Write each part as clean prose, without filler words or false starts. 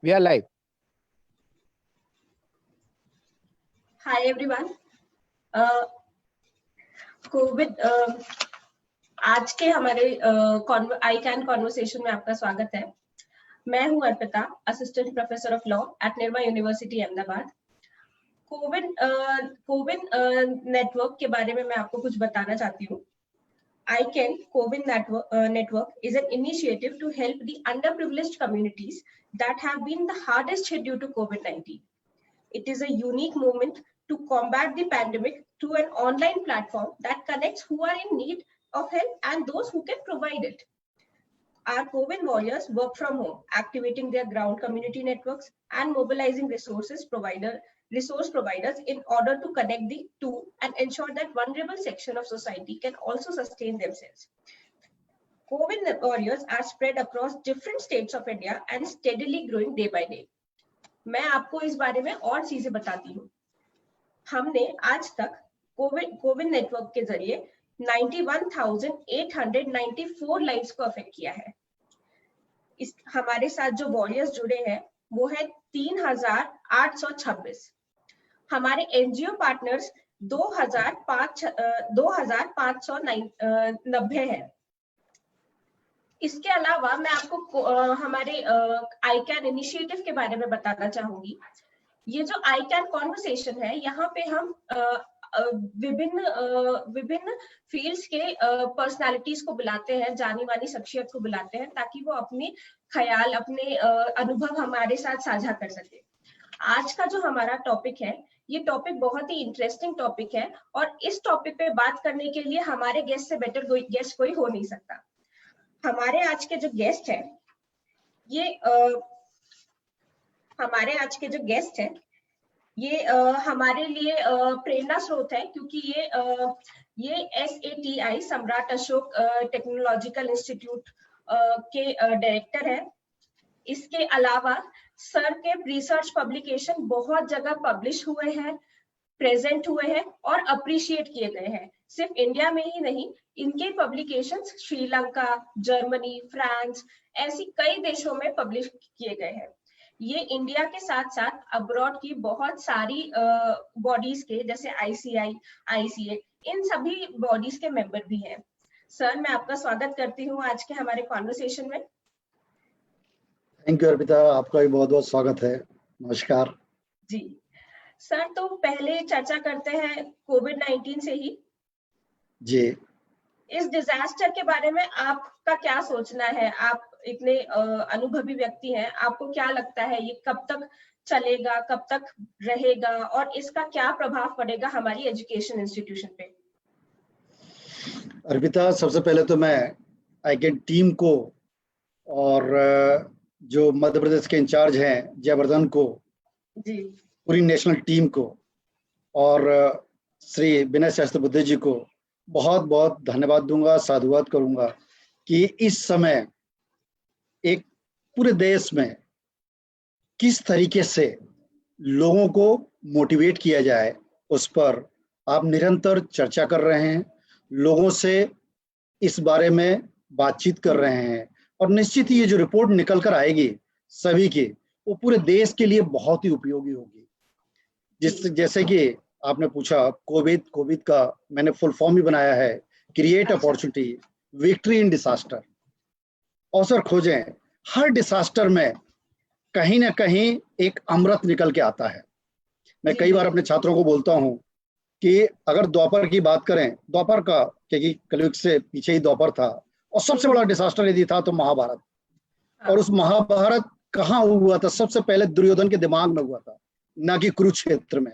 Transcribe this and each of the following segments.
We are live. Hi everyone. Covid आज के हमारे आई कैन कॉन्वर्सेशन में आपका स्वागत है। मैं हूं Arpita, assistant professor of law at Nirma university Ahmedabad. CoWIN network के बारे में मैं आपको कुछ बताना चाहती हूँ। ICAN COVID network is an initiative to help the underprivileged communities that have been the hardest hit due to COVID-19. It is a unique movement to combat the pandemic through an online platform that connects who are in need of help and those who can provide it. Our COVID warriors work from home, activating their ground community networks and mobilizing resource providers in order to connect the two and ensure that vulnerable section of society can also sustain themselves. COVID warriors are spread across different states of India and steadily growing day by day. मैं आपको इस बारे में और चीजें बताती हूँ। हमने आज तक कोविड नेटवर्क के जरिए 91,894 लाइव्स को अफेक्ट किया है। हमारे साथ जो वॉरियर्स जुड़े हैं वो है 3,826। हमारे एनजीओ पार्टनर्स 2,590 है। इसके अलावा मैं आपको हमारे ICAN इनिशिएटिव के बारे में बताना चाहूंगी। ये जो ICAN कॉन्वर्सेशन है, यहाँ पे हम विभिन्न फील्ड्स के पर्सनालिटीज को बुलाते हैं, जानी मानी शख्सियत को बुलाते हैं, ताकि वो अपने ख्याल, अपने अनुभव हमारे साथ साझा कर सके। आज का जो हमारा टॉपिक है, ये टॉपिक बहुत ही इंटरेस्टिंग टॉपिक है और इस टॉपिक पे बात करने के लिए हमारे गेस्ट से बेटर गेस्ट कोई हो नहीं सकता। हमारे आज के जो गेस्ट हैं, ये हमारे लिए प्रेरणा स्रोत है, क्योंकि ये SATI सम्राट अशोक टेक्नोलॉजिकल इंस्टीट्यूट के डायरेक्टर है। इसके अलावा सर के रिसर्च पब्लिकेशन बहुत जगह पब्लिश हुए हैं, प्रेजेंट हुए हैं और अप्रिशिएट किए गए हैं। सिर्फ इंडिया में ही नहीं, इनके पब्लिकेशंस श्रीलंका, जर्मनी, फ्रांस, ऐसी कई देशों में पब्लिश किए गए हैं। ये इंडिया के साथ साथ अब्रॉड की बहुत सारी बॉडीज के, जैसे ICI, ICA, इन सभी बॉडीज के मेंबर भी हैं। सर, मैं आपका स्वागत करती हूँ आज के हमारे कॉन्वर्सेशन में। थैंक यू अर्पिता, आपका भी बहुत बहुत स्वागत है। नमस्कार जी सर, तो पहले चर्चा करते हैं COVID-19 से ही। जी, इस डिजास्टर के बारे में आपका क्या सोचना है? आप इतने अनुभवी व्यक्ति हैं, आपको क्या लगता है ये कब तक चलेगा, कब तक रहेगा और इसका क्या प्रभाव पड़ेगा हमारी एजुकेशन इंस्टीट्यूशन पे? अर्पिता, सबसे पहले तो मैं ICAN टीम को और जो मध्य प्रदेश के इंचार्ज हैं जयवर्धन को, जी, पूरी नेशनल टीम को और श्री विनय सहस्त्रबुद्धे जी को बहुत बहुत धन्यवाद दूंगा, साधुवाद करूंगा कि इस समय एक पूरे देश में किस तरीके से लोगों को मोटिवेट किया जाए, उस पर आप निरंतर चर्चा कर रहे हैं, लोगों से इस बारे में बातचीत कर रहे हैं और निश्चित ही ये जो रिपोर्ट निकल कर आएगी सभी की, वो पूरे देश के लिए बहुत ही उपयोगी होगी। जैसे कि आपने पूछा, कोविड का मैंने फुल फॉर्म ही बनाया है, create opportunity, victory in disaster. अवसर खोजें, हर डिसास्टर में कहीं ना कहीं एक अमृत निकल के आता है। मैं कई बार अपने छात्रों को बोलता हूं कि अगर द्वापर की बात करें, द्वापर का, क्योंकि कलयुग से पीछे ही द्वापर था, और सबसे बड़ा डिसास्टर यदि था तो महाभारत। और उस महाभारत कहाँ हुआ था? सबसे पहले दुर्योधन के दिमाग में हुआ था, ना कि कुरुक्षेत्र में।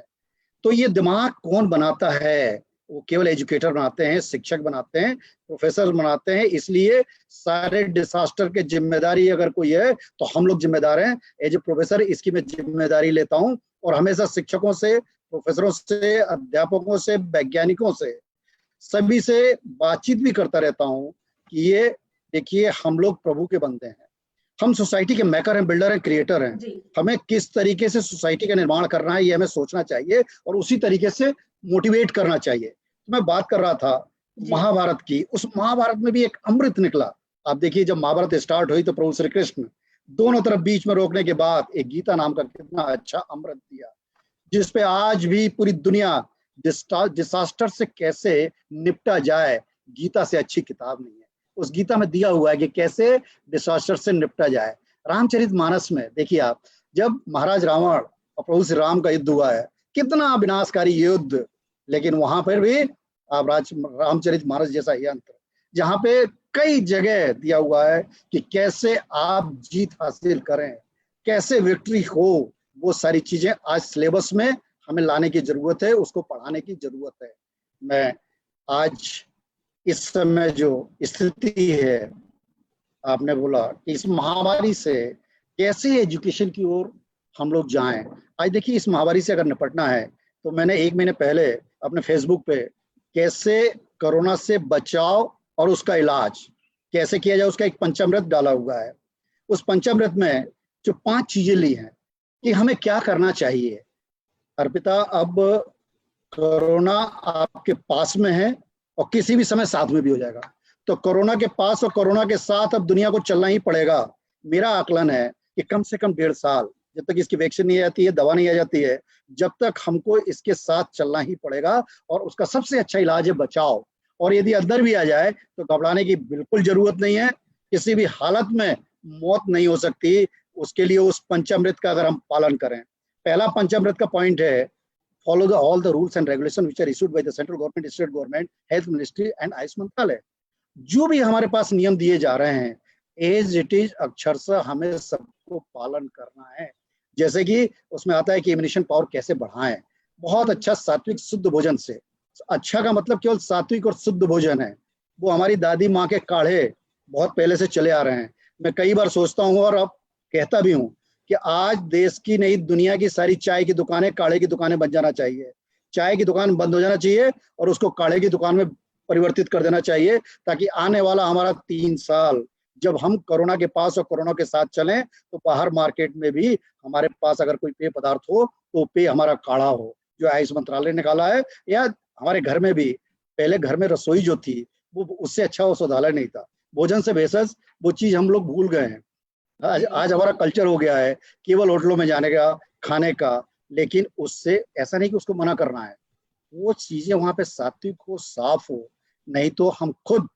तो ये दिमाग कौन बनाता है? वो केवल एजुकेटर बनाते हैं, शिक्षक बनाते हैं, प्रोफेसर बनाते हैं। इसलिए सारे डिसास्टर के जिम्मेदारी अगर कोई है तो हम लोग जिम्मेदार हैं। एज ए प्रोफेसर इसकी मैं जिम्मेदारी लेता हूं और हमेशा शिक्षकों से, प्रोफेसरों से, अध्यापकों से, वैज्ञानिकों से, सभी से बातचीत भी करता रहता हूं कि ये देखिए, हम लोग प्रभु के बंदे हैं, हम सोसाइटी के मेकर हैं, बिल्डर हैं, क्रिएटर हैं। हमें किस तरीके से सोसाइटी का निर्माण करना है ये हमें सोचना चाहिए और उसी तरीके से मोटिवेट करना चाहिए। तो मैं बात कर रहा था महाभारत की, उस महाभारत में भी एक अमृत निकला। आप देखिए, जब महाभारत स्टार्ट हुई तो प्रभु श्री कृष्ण दोनों तरफ बीच में रोकने के बाद एक गीता नाम का कितना अच्छा अमृत दिया, जिसपे आज भी पूरी दुनिया डिसास्टर से कैसे निपटा जाए, गीता से अच्छी किताब नहीं है। उस गीता में दिया हुआ है कि कैसे डिसास्टर से निपटा जाए। रामचरितमानस में देखिए आप, जब महाराज रावण और प्रभु श्री राम का युद्ध हुआ है, कितना विनाशकारी युद्ध, लेकिन वहां पर भी आप रामचरितमानस जैसा यंत्र, जहां पे कई जगह दिया हुआ है कि कैसे आप जीत हासिल करें, कैसे विक्ट्री हो, वो सारी चीजें आज सिलेबस में हमें लाने की जरूरत है, उसको पढ़ाने की जरूरत है। मैं आज इस समय जो स्थिति है, आपने बोला कि इस महामारी से कैसे एजुकेशन की ओर हम लोग जाएं। आज देखिए, इस महामारी से अगर निपटना है तो मैंने 1 महीने पहले अपने फेसबुक पे कैसे कोरोना से बचाव और उसका इलाज कैसे किया जाए उसका एक पंचामृत डाला हुआ है। उस पंचामृत में जो 5 चीजें ली हैं कि हमें क्या करना चाहिए। अर्पिता, अब कोरोना आपके पास में है और किसी भी समय साथ में भी हो जाएगा, तो कोरोना के पास और कोरोना के साथ अब दुनिया को चलना ही पड़ेगा। मेरा आकलन है कि कम से कम 1.5 साल, जब तक इसकी वैक्सीन नहीं आ जाती है, दवा नहीं आ जाती है, जब तक हमको इसके साथ चलना ही पड़ेगा। और उसका सबसे अच्छा इलाज है बचाव। और यदि अंदर भी आ जाए तो घबराने की बिल्कुल जरूरत नहीं है, किसी भी हालत में मौत नहीं हो सकती। उसके लिए उस पंचामृत का अगर हम पालन करें, पहला पंचामृत का पॉइंट है, follow the all the rules and regulation which are issued by the central government, state government, health ministry and Ayush मंत्रालय। जो भी हमारे पास नियम दिए जा रहे हैं, एज इट इज अक्षरशः हमें सबको पालन करना है। जैसे कि उसमें आता है कि इम्यूनेशन पावर कैसे बढ़ाएं, बहुत अच्छा सात्विक शुद्ध भोजन से। अच्छा का मतलब केवल सात्विक और शुद्ध भोजन है, वो हमारी दादी माँ के काढ़े बहुत पहले से चले आ रहे हैं। मैं कई बार सोचता हूँ और अब कहता भी हूँ कि आज देश की नहीं, दुनिया की सारी चाय की दुकानें काढ़े की दुकानें बन जाना चाहिए। चाय की दुकान बंद हो जाना चाहिए और उसको काढ़े की दुकान में परिवर्तित कर देना चाहिए, ताकि आने वाला हमारा 3 साल जब हम कोरोना के पास और कोरोना के साथ चलें, तो बाहर मार्केट में भी हमारे पास अगर कोई पेय पदार्थ हो तो पेय हमारा काढ़ा हो, जो आयुष मंत्रालय ने निकाला है। या हमारे घर में भी, पहले घर में रसोई जो थी वो उससे अच्छा वो शौचालय नहीं था, भोजन से भेषज वो चीज हम लोग भूल गए हैं। आज हमारा कल्चर हो गया है केवल होटलों में जाने का, खाने का। लेकिन उससे ऐसा नहीं कि उसको मना करना है, वो चीजें वहां पे सात्विक हो, साफ हो। नहीं तो हम खुद,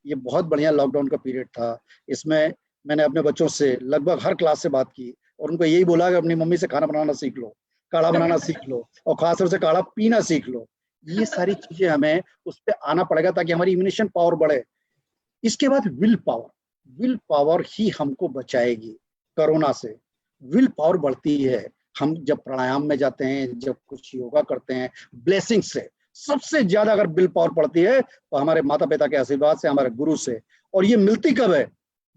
ये बहुत बढ़िया लॉकडाउन का पीरियड था, इसमें मैंने अपने बच्चों से लगभग हर क्लास से बात की और उनको यही बोला कि अपनी मम्मी से खाना बनाना सीख लो, काढ़ा बनाना सीख लो, और खासतौर से काढ़ा पीना सीख लो। ये सारी चीजें हमें उस पर आना पड़ेगा ताकि हमारी इम्यूनेशन पावर बढ़े। इसके बाद विल पावर, विल पावर ही हमको बचाएगी कोरोना से। विल पावर बढ़ती है हम जब प्राणायाम में जाते हैं, जब कुछ योगा करते हैं, ब्लेसिंग से। सबसे ज्यादा अगर विल पावर पड़ती है तो हमारे माता पिता के आशीर्वाद से, हमारे गुरु से। और ये मिलती कब है?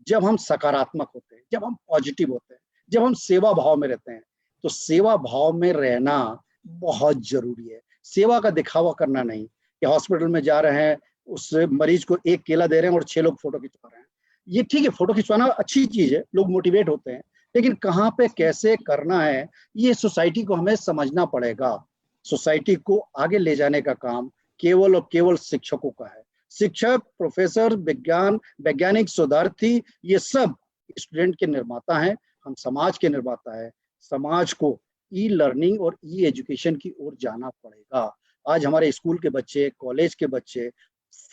जब हम सकारात्मक होते हैं, जब हम पॉजिटिव होते हैं, जब हम सेवा भाव में रहते हैं। तो सेवा भाव में रहना बहुत जरूरी है, सेवा का दिखावा करना नहीं कि हॉस्पिटल में जा रहे हैं, उस मरीज को 1 केला दे रहे हैं और 6 लोग फोटो खिंचवा रहे हैं। ये ठीक है, फोटो खिंचवाना अच्छी चीज है, लोग मोटिवेट होते हैं, लेकिन कहाँ पे कैसे करना है ये सोसाइटी को हमें समझना पड़ेगा। सोसाइटी को आगे ले जाने का काम केवल और केवल शिक्षकों का है। शिक्षक, प्रोफेसर, वैज्ञानिक, शोधार्थी, ये सब स्टूडेंट के निर्माता हैं, हम समाज के निर्माता है। समाज को ई लर्निंग और ई एजुकेशन की ओर जाना पड़ेगा। आज हमारे स्कूल के बच्चे, कॉलेज के बच्चे,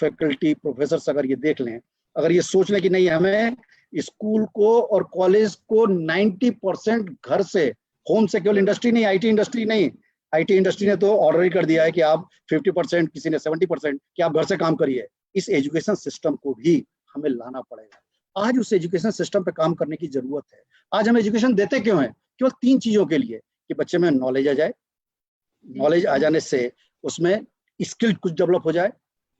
फैकल्टी, प्रोफेसर अगर ये देख लें, अगर ये सोच लें कि नहीं, हमें स्कूल को और कॉलेज को 90% घर से, होम से, केवल इंडस्ट्री नहीं, आईटी इंडस्ट्री नहीं, आईटी इंडस्ट्री ने तो ऑर्डर ही कर दिया है कि आप 50%, किसी ने 70%, कि आप घर से काम करिए। इस एजुकेशन सिस्टम को भी हमें लाना पड़ेगा। आज उस एजुकेशन सिस्टम पे काम करने की जरूरत है। आज हम एजुकेशन देते क्यों हैं? केवल 3 चीजों के लिए, कि बच्चे में नॉलेज आ जाए, नॉलेज आ जाने से उसमें स्किल कुछ डेवलप हो जाए,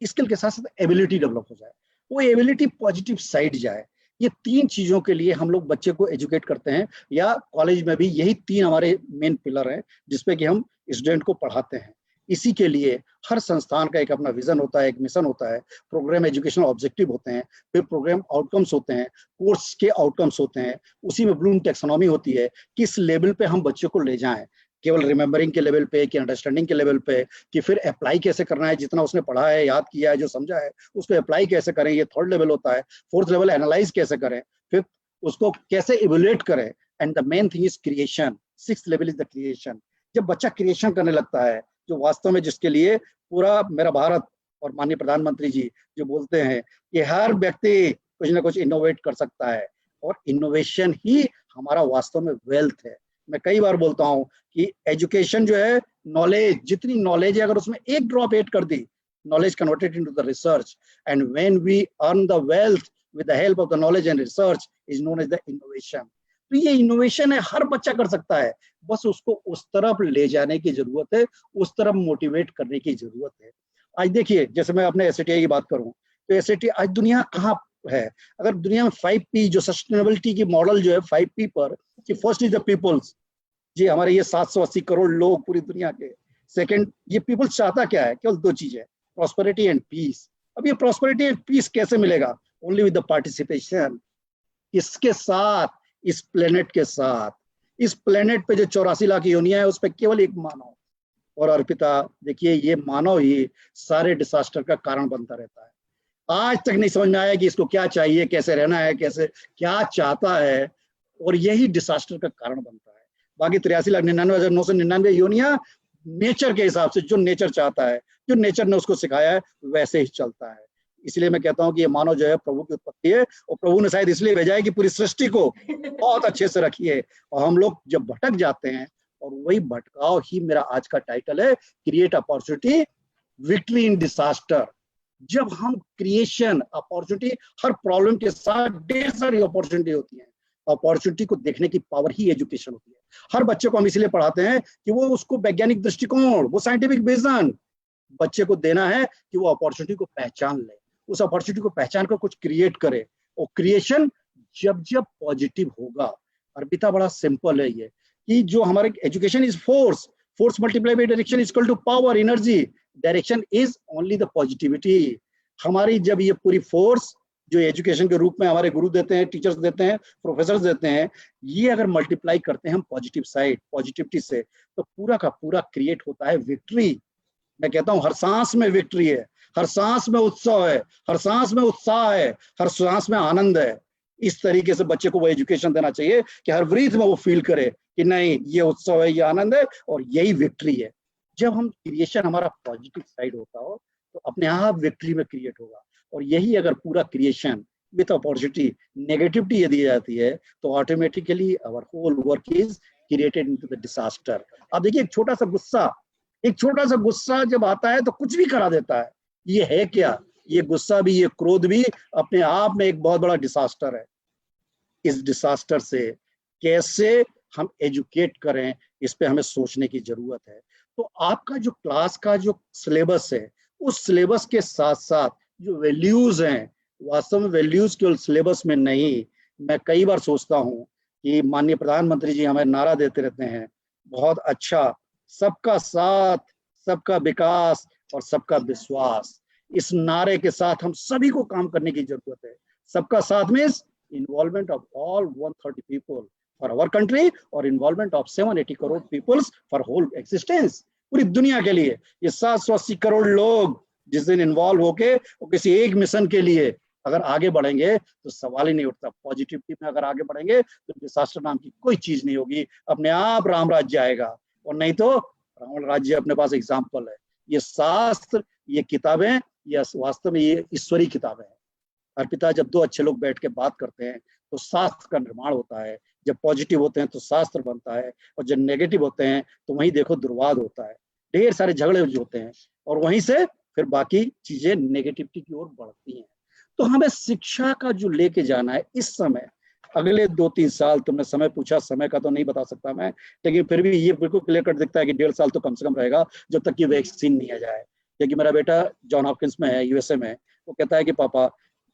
स्किल के साथ साथ एबिलिटी डेवलप हो जाए, वो एबिलिटी पॉजिटिव साइड जाए। ये 3 चीजों के लिए हम लोग बच्चे को एजुकेट करते हैं, या कॉलेज में भी यही 3 हमारे मेन पिलर हैं जिसपे कि हम स्टूडेंट को पढ़ाते हैं। इसी के लिए हर संस्थान का एक अपना विजन होता है, एक मिशन होता है, प्रोग्राम एजुकेशनल ऑब्जेक्टिव होते हैं, फिर प्रोग्राम आउटकम्स होते हैं, कोर्स के आउटकम्स होते हैं, उसी में ब्लूम टैक्सोनॉमी होती है, किस लेवल पे हम बच्चों को ले जाएं, केवल रिमेम्बरिंग के लेवल पे, कि अंडरस्टैंडिंग के लेवल पे, कि फिर अप्लाई कैसे करना है, जितना उसने पढ़ा है, याद किया है, जो समझा है, उसको अप्लाई कैसे करें, ये 3rd लेवल होता है। 4th लेवल एनालाइज कैसे करें, 5th उसको कैसे इवोल्यूट करें। And the main thing is creation, 6th level is the creation. जब बच्चा क्रिएशन करने लगता है, जो वास्तव में जिसके लिए पूरा मेरा भारत और माननीय प्रधानमंत्री जी जो बोलते हैं कि हर व्यक्ति कुछ ना कुछ इनोवेट कर सकता है, और इनोवेशन ही हमारा वास्तव में वेल्थ है। मैं कई बार बोलता हूं कि एजुकेशन जो है, नॉलेज, जितनी नॉलेज है, अगर उसमें एक ड्रॉप ऐड कर दी, knowledge converted into the research, and when we earn the wealth with the help of the knowledge and research is known as the innovation। तो ये इनोवेशन है, हर बच्चा कर सकता है, बस उसको उस तरफ ले जाने की जरूरत है, उस तरफ मोटिवेट करने की जरूरत है। आज देखिए, जैसे मैं अपने SATI की बात करूं तो SATI आज दुनिया कहाँ है? अगर दुनिया में 5P जो सस्टेनेबिलिटी की मॉडल जो है 5P पर, कि फर्स्ट इज द पीपल्स, जी हमारे ये 780 करोड़ लोग पूरी दुनिया के। सेकंड, ये पीपल्स चाहता क्या है? केवल 2 चीजें, प्रॉस्पेरिटी एंड पीस। अब ये प्रॉस्पेरिटी एंड पीस कैसे मिलेगा? Only with the participation. इसके साथ, इस प्लेनेट के साथ, इस प्लेनेट पे जो 84 लाख योनियां है, उस पर केवल एक मानव। और अर्पिता देखिए, ये मानव ही सारे डिसास्टर का कारण बनता रहता है। आज तक नहीं समझ में आया कि इसको क्या चाहिए, कैसे रहना है, कैसे क्या चाहता है, और यही डिसास्टर का कारण बनता है। बाकी 83,99,999 योनियां नेचर के हिसाब से, जो नेचर चाहता है, जो नेचर ने उसको सिखाया है, वैसे ही चलता है। इसलिए मैं कहता हूं कि ये मानव जो है प्रभु की उत्पत्ति है, और प्रभु ने शायद इसलिए भेजा है कि पूरी सृष्टि को बहुत अच्छे से रखिए। और हम लोग जब भटक जाते हैं, और वही भटकाव ही मेरा आज का टाइटल है, create opportunity, victory in disaster. जब हम क्रिएशन, अपॉर्चुनिटी, हर प्रॉब्लम के साथ ढेर सारी अपॉर्चुनिटी होती है। अपॉर्चुनिटी को देखने की पावर ही एजुकेशन होती है। हर बच्चे को हम इसलिए पढ़ाते हैं कि वो उसको वैज्ञानिक दृष्टिकोण, वो साइंटिफिक विजन बच्चे को देना है कि वो अपॉर्चुनिटी को पहचान ले, उस अपॉर्चुनिटी को पहचान कर कुछ क्रिएट करे। और क्रिएशन जब जब पॉजिटिव होगा, अर्पिता बड़ा सिंपल है ये, कि जो हमारे education is force, force multiply by direction is equal to power, energy, direction is only the positivity. हमारी जब ये पूरी फोर्स जो एजुकेशन के रूप में हमारे गुरु देते हैं, टीचर्स देते हैं, प्रोफेसर देते हैं, ये अगर मल्टीप्लाई करते हैं हम पॉजिटिव साइड, पॉजिटिविटी से, तो पूरा का पूरा क्रिएट होता है विक्ट्री। मैं कहता हूं हर सांस में विक्ट्री है, हर सांस में उत्सव है, हर सांस में उत्साह है, हर सांस में आनंद है। इस तरीके से बच्चे को वो एजुकेशन देना चाहिए कि हर ब्रीथ में वो फील करे कि नहीं, ये उत्सव है, ये आनंद है, और यही विक्ट्री है। जब हम क्रिएशन हमारा पॉजिटिव साइड होता हो, तो अपने आप विक्ट्री में क्रिएट होगा। और यही अगर पूरा क्रिएशन विथ अपॉर्चुनिटी, नेगेटिविटी यदि जाती है, तो automatically our whole work is created into the disaster. अब देखिए, एक छोटा सा गुस्सा जब आता है तो कुछ भी करा देता है। ये है क्या? ये गुस्सा भी, ये क्रोध भी अपने आप में एक बहुत बड़ा डिसास्टर है। इस डिसास्टर से कैसे हम एजुकेट करें, इस पे हमें सोचने की जरूरत है। तो आपका जो क्लास का जो सिलेबस है, उस सिलेबस के साथ साथ जो वैल्यूज हैं, वास्तव में वैल्यूज केवल सिलेबस में नहीं। मैं कई बार सोचता हूँ कि माननीय प्रधानमंत्री जी हमें नारा देते रहते हैं, बहुत अच्छा, सबका साथ, सबका विकास और सबका विश्वास। इस नारे के साथ हम सभी को काम करने की जरूरत है। सबका साथ means involvement of all 130 people for our country, और involvement of 780 crore peoples for whole existence, पूरी दुनिया के लिए। ये 780 करोड़ लोग जिस दिन इन्वॉल्व होके और किसी एक मिशन के लिए अगर आगे बढ़ेंगे, तो सवाल ही नहीं उठता। पॉजिटिविटी में अगर आगे बढ़ेंगे तो डिसास्टर नाम की कोई चीज नहीं होगी, अपने आप राम राज्य आएगा। और नहीं तो रावण राज्य अपने पास एग्जाम्पल है। ये शास्त्र, ये किताबें, ये वास्तव में ये ईश्वरी किताबें हैं। अर्पिता, जब 2 अच्छे लोग बैठ के बात करते हैं तो शास्त्र का निर्माण होता है। जब पॉजिटिव होते हैं तो शास्त्र बनता है, और जब नेगेटिव होते हैं तो वहीं देखो दुर्वाद होता है, ढेर सारे झगड़े होते हैं, और वहीं से फिर बाकी चीजें नेगेटिविटी की ओर बढ़ती हैं। तो हमें शिक्षा का जो लेके जाना है इस समय, अगले 2-3 साल, तुमने समय पूछा, समय का तो नहीं बता सकता मैं, लेकिन फिर भी ये बिल्कुल क्लियर कट दिखता है कि 1.5 साल तो कम से कम रहेगा, जब तक कि वैक्सीन नहीं आ जाए। क्योंकि मेरा बेटा जॉन हॉपकिंस में है, USA में, वो कहता है कि पापा,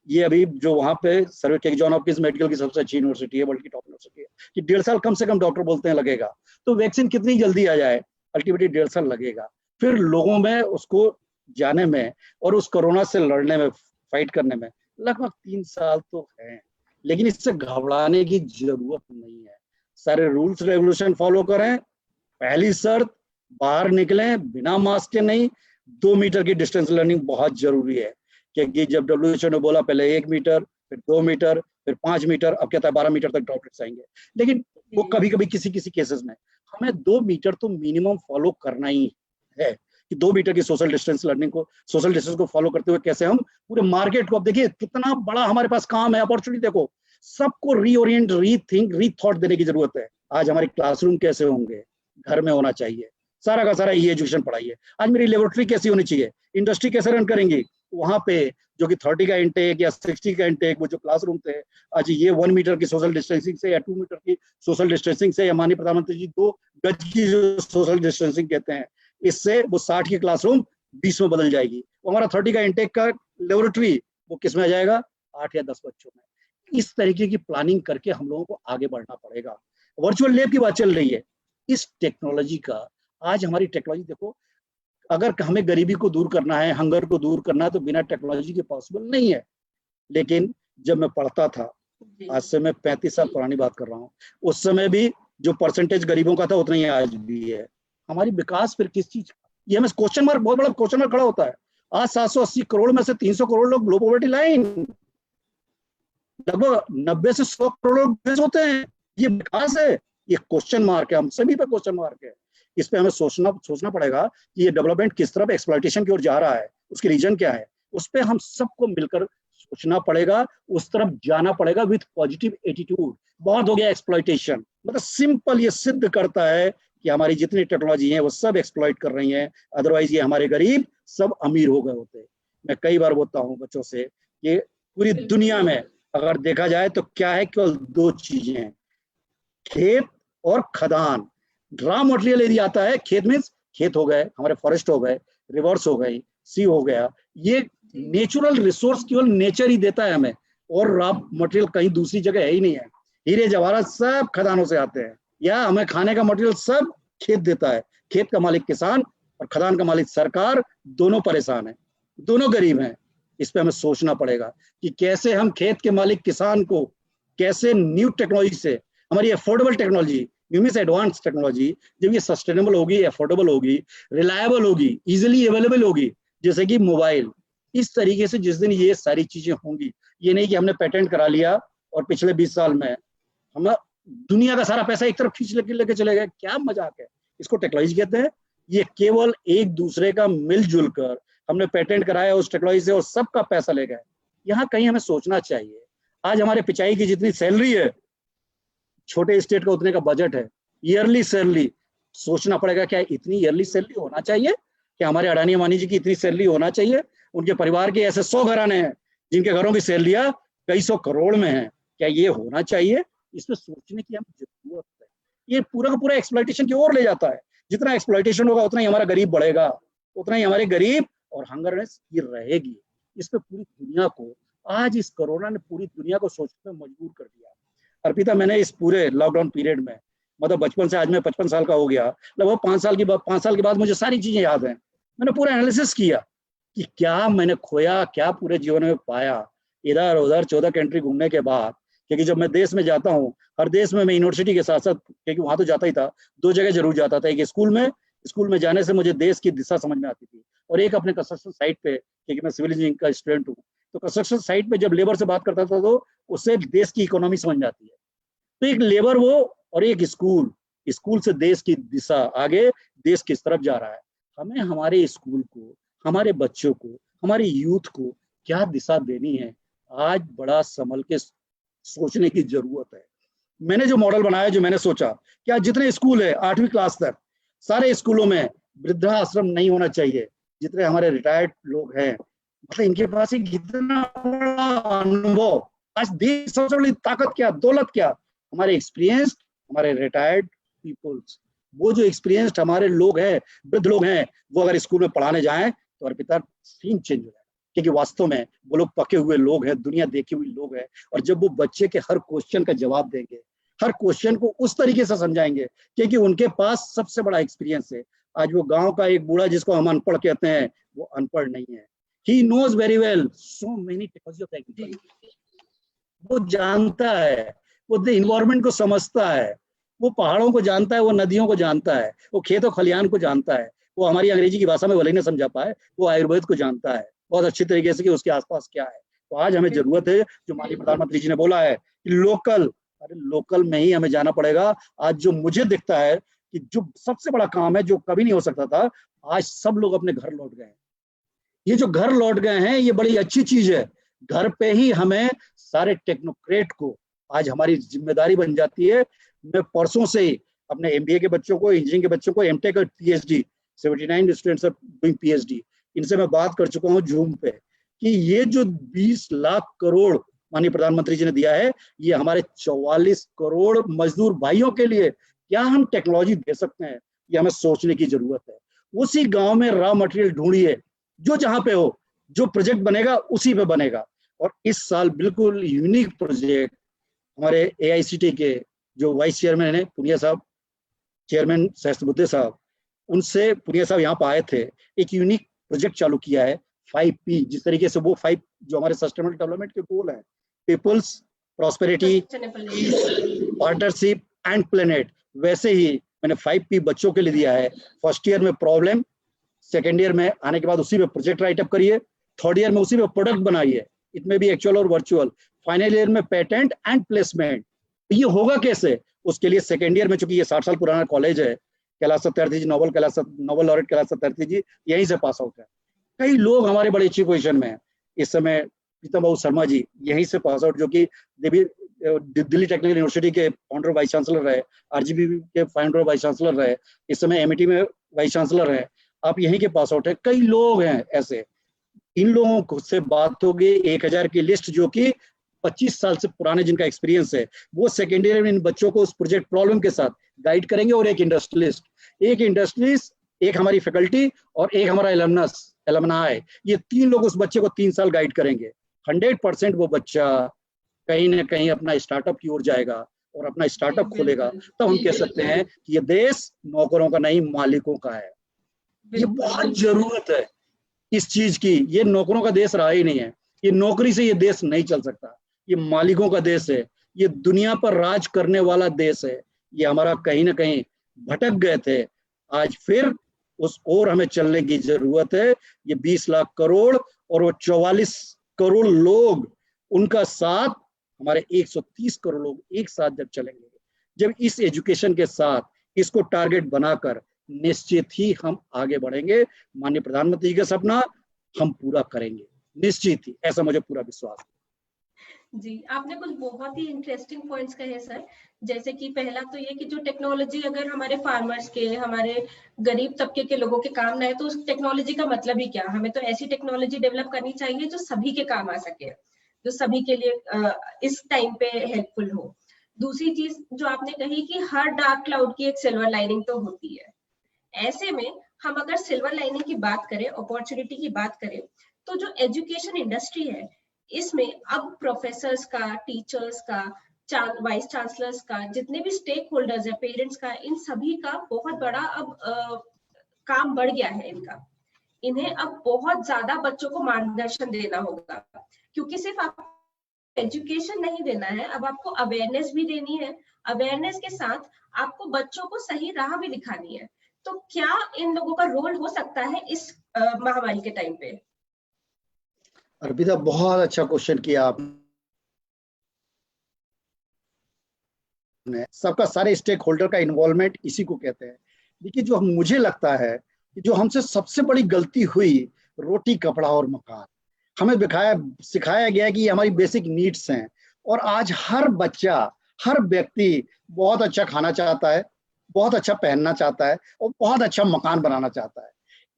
ये अभी जो वहाँ पे सर्वे किया, जॉन हॉपकिंस मेडिकल की सबसे अच्छी यूनिवर्सिटी है, वर्ल्ड की टॉप यूनिवर्सिटी है, कि 1.5 साल कम से कम डॉक्टर बोलते हैं लगेगा। तो वैक्सीन कितनी जल्दी आ जाए, अल्टीमेटली 1.5 साल लगेगा। फिर लोगों में उसको जाने में और उस कोरोना से लड़ने में, फाइट करने में लगभग 3 साल तो है। लेकिन इससे घबराने की जरूरत नहीं है। सारे रूल्स रेगुलेशन फॉलो करें। पहली शर्त, बाहर निकलें बिना मास्क के नहीं। 2 मीटर की डिस्टेंस लर्निंग बहुत जरूरी है, क्योंकि जब WHO ने बोला पहले 1 मीटर, फिर 2 मीटर, फिर 5 मीटर, अब कहता है 12 मीटर तक ड्रॉपलेट्स आएंगे। लेकिन वो कभी कभी किसी किसी केसेस में हमें 2 मीटर तो मिनिमम फॉलो करना ही है कि 2 मीटर की सोशल डिस्टेंस लर्निंग को, सोशल डिस्टेंस को फॉलो करते हुए कैसे हम पूरे मार्केट को, अब देखिए कितना बड़ा हमारे पास काम है, अपॉर्चुनिटी देखो, सबको रीओरिएंट, रीथिंक, रीथॉट देने की जरूरत है। आज हमारे क्लासरूम कैसे होंगे, घर में होना चाहिए, सारा का सारा ये एजुकेशन पढ़ाई है। आज मेरी लेबोरेटरी कैसी होनी चाहिए, इंडस्ट्री कैसे रन करेंगी, वहां पे जो कि 30 का इंटेक या 60 का इंटेक, वो जो क्लासरूम थे, आज ये 1 मीटर की सोशल डिस्टेंसिंग से या 2 मीटर की सोशल डिस्टेंसिंग से, या माननीय प्रधानमंत्री जी 2 गज की जो सोशल डिस्टेंसिंग कहते हैं, इससे वो 60 की क्लासरूम 20 में बदल जाएगी। वो हमारा 30 का इंटेक का लेबोरेटरी वो किस में आ जाएगा, 8 या 10 बच्चों में। इस तरीके की प्लानिंग करके हम लोगों को आगे बढ़ना पड़ेगा। वर्चुअल लैब की बात चल रही है, इस टेक्नोलॉजी का, आज हमारी टेक्नोलॉजी देखो, अगर हमें गरीबी को दूर करना है, हंगर को दूर करना है, तो बिना टेक्नोलॉजी के पॉसिबल नहीं है। लेकिन जब मैं पढ़ता था, आज से मैं 35 साल पुरानी बात कर रहा हूँ, उस समय भी जो परसेंटेज गरीबों का था उतना ही आज भी है। हमारी विकास फिर किस चीज का, ये हमें क्वेश्चन मार्क, बहुत बड़ा क्वेश्चन मार्क खड़ा होता है। आज 780 करोड़ में से 300 करोड़ लोग लो पॉवर्टी लाइन, लगभग 90 से 100 करोड़ लोग होते हैं। ये विकास है, ये क्वेश्चन मार्क है, हम सभी पे क्वेश्चन मार्क है। इस पे हमें सोचना पड़ेगा कि ये डेवलपमेंट किस तरफ एक्सप्लॉइटेशन की ओर जा रहा है, उसकी रीजन क्या है, उस पे हम सबको मिलकर सोचना पड़ेगा, उस तरफ जाना पड़ेगा विथ पॉजिटिव एटीट्यूड। बहुत हो गया एक्सप्लॉइटेशन, मतलब सिंपल ये सिद्ध करता है कि हमारी जितनी टेक्नोलॉजी है वो सब एक्सप्लॉइट कर रही हैं, अदरवाइज ये हमारे गरीब सब अमीर हो गए होते। मैं कई बार बोलता हूँ बच्चों से कि पूरी दुनिया में अगर देखा जाए तो क्या है, केवल 2 चीजें हैं, खेत और खदान। रॉ मटेरियल यदि आता है, खेत मीन्स खेत हो गए, हमारे फॉरेस्ट हो गए, रिवर्स हो गई, सी हो गया, ये नेचुरल रिसोर्स केवल नेचर ही देता है हमें, और रॉ मटेरियल कहीं दूसरी जगह है ही नहीं है। हीरे जवाहरात सब खदानों से आते हैं, या हमें खाने का मटेरियल सब खेत देता है। खेत का मालिक किसान और खदान का मालिक सरकार, दोनों परेशान है, दोनों गरीब हैं। इस पे हमें सोचना पड़ेगा कि कैसे हम खेत के मालिक किसान को, कैसे न्यू टेक्नोलॉजी से, हमारी affordable technology, means advance technology, जब ये सस्टेनेबल होगी, अफोर्डेबल होगी, रिलायबल होगी, इजिली अवेलेबल होगी, जैसे कि मोबाइल, इस तरीके से जिस दिन ये सारी चीजें होंगी, ये नहीं कि हमने पेटेंट करा लिया और पिछले 20 साल में हम दुनिया का सारा पैसा एक तरफ खींच लेके चले गए, क्या मजाक है। इसको टेक्नोलॉजी कहते हैं। ये केवल एक दूसरे का मिलजुल कर हमने पेटेंट कराया उस टेक्नोलॉजी से और सबका पैसा ले गए। यहाँ कहीं हमें सोचना चाहिए। आज हमारे पिचाई की जितनी सैलरी है, छोटे स्टेट का उतने का बजट है, ईयरली सैलरी, सोचना पड़ेगा क्या इतनी ईयरली सैलरी होना चाहिए, क्या हमारे अडानी अंबानी जी की इतनी सैलरी होना चाहिए। उनके परिवार के ऐसे 100 घराने हैं जिनके घरों की सैलरियां कई सौ करोड़ में है, क्या ये होना चाहिए। इस पर सोचने की हमें जरूरत है। ये पूरा का पूरा एक्सप्लॉइटेशन की ओर ले जाता है। जितना एक्सप्लॉइटेशन होगा उतना ही हमारा गरीब बढ़ेगा, उतना ही हमारे गरीब और हंगरनेस ये रहेगी। इस पे पूरी दुनिया को, आज इस कोरोना ने पूरी दुनिया को सोचने में मजबूर कर दिया। अर्पिता, मैंने इस पूरे लॉकडाउन पीरियड में, मतलब बचपन से आज मैं 55 साल का हो गया, लगभग 5 साल के बाद मुझे सारी चीजें याद हैं। मैंने पूरा एनालिसिस किया कि क्या मैंने खोया, क्या पूरे जीवन में पाया। इधर उधर 14 कंट्री घूमने के बाद, क्योंकि जब मैं देश में जाता हूँ, हर देश में मैं यूनिवर्सिटी के साथ साथ, क्योंकि वहां तो जाता ही था, 2 जगह जरूर जाता था। एक स्कूल में जाने से मुझे देश की दिशा समझ में आती थी, और एक अपने कंस्ट्रक्शन साइट पे, क्योंकि मैं सिविल इंजीनियरिंग का स्टूडेंट हूँ, तो कंस्ट्रक्शन साइट पे जब लेबर से बात करता था तो उससे देश की इकोनॉमी समझ में आती है। तो एक लेबर वो, और एक स्कूल से देश की दिशा, आगे देश किस तरफ जा रहा है। हमें हमारे स्कूल को, हमारे बच्चों को, हमारे यूथ को क्या दिशा देनी है, आज बड़ा संभल के सोचने की जरूरत है। मैंने जो मॉडल बनाया, जो मैंने सोचा, क्या जितने स्कूल है 8वीं क्लास तक, सारे स्कूलों में वृद्धाश्रम नहीं होना चाहिए। जितने हमारे रिटायर्ड लोग हैं, मतलब इनके पास एक इतना बड़ा अनुभव, आज देश सबसे बड़ी ताकत क्या, दौलत क्या, हमारे एक्सपीरियंस्ड, हमारे रिटायर्ड पीपल्स। वो जो एक्सपीरियंस्ड हमारे लोग हैं, वृद्ध लोग हैं, वो अगर स्कूल में पढ़ाने जाएं तो अर्पिता सीन चेंज हो जाए, क्योंकि वास्तव में वो लोग पके हुए लोग हैं, दुनिया देखी हुई लोग हैं। और जब वो बच्चे के हर क्वेश्चन का जवाब देंगे, हर क्वेश्चन को उस तरीके से समझाएंगे, क्योंकि उनके पास सबसे बड़ा एक्सपीरियंस है। आज वो गांव का एक बूढ़ा जिसको हम अनपढ़ कहते हैं, वो अनपढ़ नहीं है। He knows very well so many technology of agriculture. वो जानता है, वो इन्वायरमेंट को समझता है, वो पहाड़ों को जानता है, वो नदियों को जानता है, वो खेतों खलियान को जानता है। वो हमारी अंग्रेजी की भाषा में भले ही नहीं समझा पाए, वो आयुर्वेद को जानता है बहुत अच्छी तरीके से कि उसके आसपास क्या है। तो आज हमें जरूरत है, जो माननीय प्रधानमंत्री जी ने बोला है कि लोकल, अरे लोकल में ही हमें जाना पड़ेगा। आज जो मुझे दिखता है कि जो सबसे बड़ा काम है जो कभी नहीं हो सकता था, आज सब लोग अपने घर लौट गए हैं। ये जो घर लौट गए हैं ये बड़ी अच्छी चीज है। घर पे ही हमें सारे टेक्नोक्रेट को, आज हमारी जिम्मेदारी बन जाती है। मैं परसों से ही अपने एमबीए के बच्चों को, इंजीनियरिंग के बच्चों को, एमटेक और PhD, 79 students are doing PhD, इनसे मैं बात कर चुका हूँ जूम पे कि ये जो 20 लाख करोड़ माननीय प्रधानमंत्री जी ने दिया है, ये हमारे 44 करोड़ मजदूर भाइयों के लिए क्या हम टेक्नोलॉजी दे सकते हैं, ये हमें सोचने की जरूरत है। उसी गांव में रॉ मटेरियल ढूंढिए, जो जहां पे हो, जो प्रोजेक्ट बनेगा उसी पे बनेगा। और इस साल बिल्कुल यूनिक प्रोजेक्ट हमारे एआईसीटी के जो वाइस चेयरमैन है पुनिया साहब, चेयरमैन सहस्त्रबुद्धे साहब, उनसे पुनिया साहब यहाँ पर आए थे, एक यूनिक प्रोजेक्ट चालू किया है 5P। जिस तरीके से वो 5 जो हमारे सस्टेनेबल डेवलपमेंट के गोल है, peoples, prosperity, partnership and planet, वैसे ही मैंने 5P बच्चों के लिए दिया है। फर्स्ट ईयर में प्रॉब्लम, सेकेंड ईयर में आने के बाद उसी पे प्रोजेक्ट राइट अप करिए, थर्ड ईयर में उसी पे प्रोडक्ट बनाइए, इट में भी एक्चुअल और वर्चुअल, फाइनल ईयर में पेटेंट एंड प्लेसमेंट। ये होगा कैसे? उसके लिए सेकेंड ईयर में, चूंकि ये 60 साल पुराना कॉलेज है, कैलाश सत्यार्थी जी, नोबल लॉरेट कैलाश सत्यार्थी जी यहीं से पास आउट है। कई लोग हमारे बड़े अच्छी पोजीशन में हैं इस समय, प्रीतम बाबू शर्मा जी यहीं से पास आउट, जो कि दिल्ली टेक्निकल यूनिवर्सिटी के फाउंडर वाइस चांसलर रहे, आरजीबी के फाउंडर वाइस चांसलर रहे, इस समय एमआईटी में वाइस चांसलर है, आप यहीं के पास आउट है। कई लोग हैं ऐसे, इन लोगों से बात होगी, 1000 की लिस्ट जो कि 25 साल से पुराने जिनका एक्सपीरियंस है, वो सेकेंड ईयर में इन बच्चों को उस प्रोजेक्ट प्रॉब्लम के साथ गाइड करेंगे। और एक इंडस्ट्रियलिस्ट, एक हमारी फैकल्टी और एक हमारा एलमनाई, ये 3 लोग उस बच्चे को 3 साल गाइड करेंगे। 100% वो बच्चा कहीं ना कहीं अपना स्टार्टअप की ओर जाएगा और अपना स्टार्टअप खोलेगा। तो हम कह सकते हैं कि ये देश नौकरों का नहीं, मालिकों का है। ये बहुत जरूरत है इस चीज की। ये नौकरों का देश रहा ही नहीं है, ये नौकरी से ये देश नहीं चल सकता, ये मालिकों का देश है, ये दुनिया पर राज करने वाला देश है। ये हमारा कहीं ना कहीं भटक गए थे, आज फिर उस ओर हमें चलने की जरूरत है। ये 20 लाख करोड़ और वो 44 करोड़ लोग, उनका साथ, हमारे 130 करोड़ लोग एक साथ जब चलेंगे, जब इस एजुकेशन के साथ इसको टारगेट बनाकर, निश्चित ही हम आगे बढ़ेंगे। माननीय प्रधानमंत्री जी का सपना हम पूरा करेंगे, निश्चित ही, ऐसा मुझे पूरा विश्वास है। जी, आपने कुछ बहुत ही इंटरेस्टिंग पॉइंट्स कहे सर। जैसे कि पहला तो ये कि जो टेक्नोलॉजी अगर हमारे फार्मर्स के, हमारे गरीब तबके के लोगों के काम ना है, तो उस टेक्नोलॉजी का मतलब ही क्या? हमें तो ऐसी टेक्नोलॉजी डेवलप करनी चाहिए जो सभी के काम आ सके, जो सभी के लिए इस टाइम पे हेल्पफुल हो। दूसरी चीज जो आपने कही कि हर डार्क क्लाउड की एक सिल्वर लाइनिंग तो होती है। ऐसे में हम अगर सिल्वर लाइनिंग की बात करें, अपॉर्चुनिटी की बात करें, तो जो एजुकेशन इंडस्ट्री है, इसमें अब प्रोफेसर्स का, टीचर्स का, वाइस चांसलर्स का, जितने भी स्टेक होल्डर्स है, पेरेंट्स का, इन सभी का बहुत बड़ा अब काम बढ़ गया है इनका। इन्हें अब बहुत ज्यादा बच्चों को मार्गदर्शन देना होगा, क्योंकि सिर्फ आप एजुकेशन नहीं देना है, अब आपको अवेयरनेस भी देनी है। अवेयरनेस के साथ आपको बच्चों को सही राह भी दिखानी है। तो क्या इन लोगों का रोल हो सकता है इस महामारी के टाइम पे? अर्पिता, बहुत अच्छा क्वेश्चन किया आपने। सबका, सारे स्टेक होल्डर का इन्वॉल्वमेंट इसी को कहते हैं। देखिए, जो मुझे लगता है कि जो हमसे सबसे बड़ी गलती हुई, रोटी, कपड़ा और मकान, हमें सिखाया गया कि ये हमारी बेसिक नीड्स हैं। और आज हर बच्चा, हर व्यक्ति बहुत अच्छा खाना चाहता है, बहुत अच्छा पहनना चाहता है और बहुत अच्छा मकान बनाना चाहता है।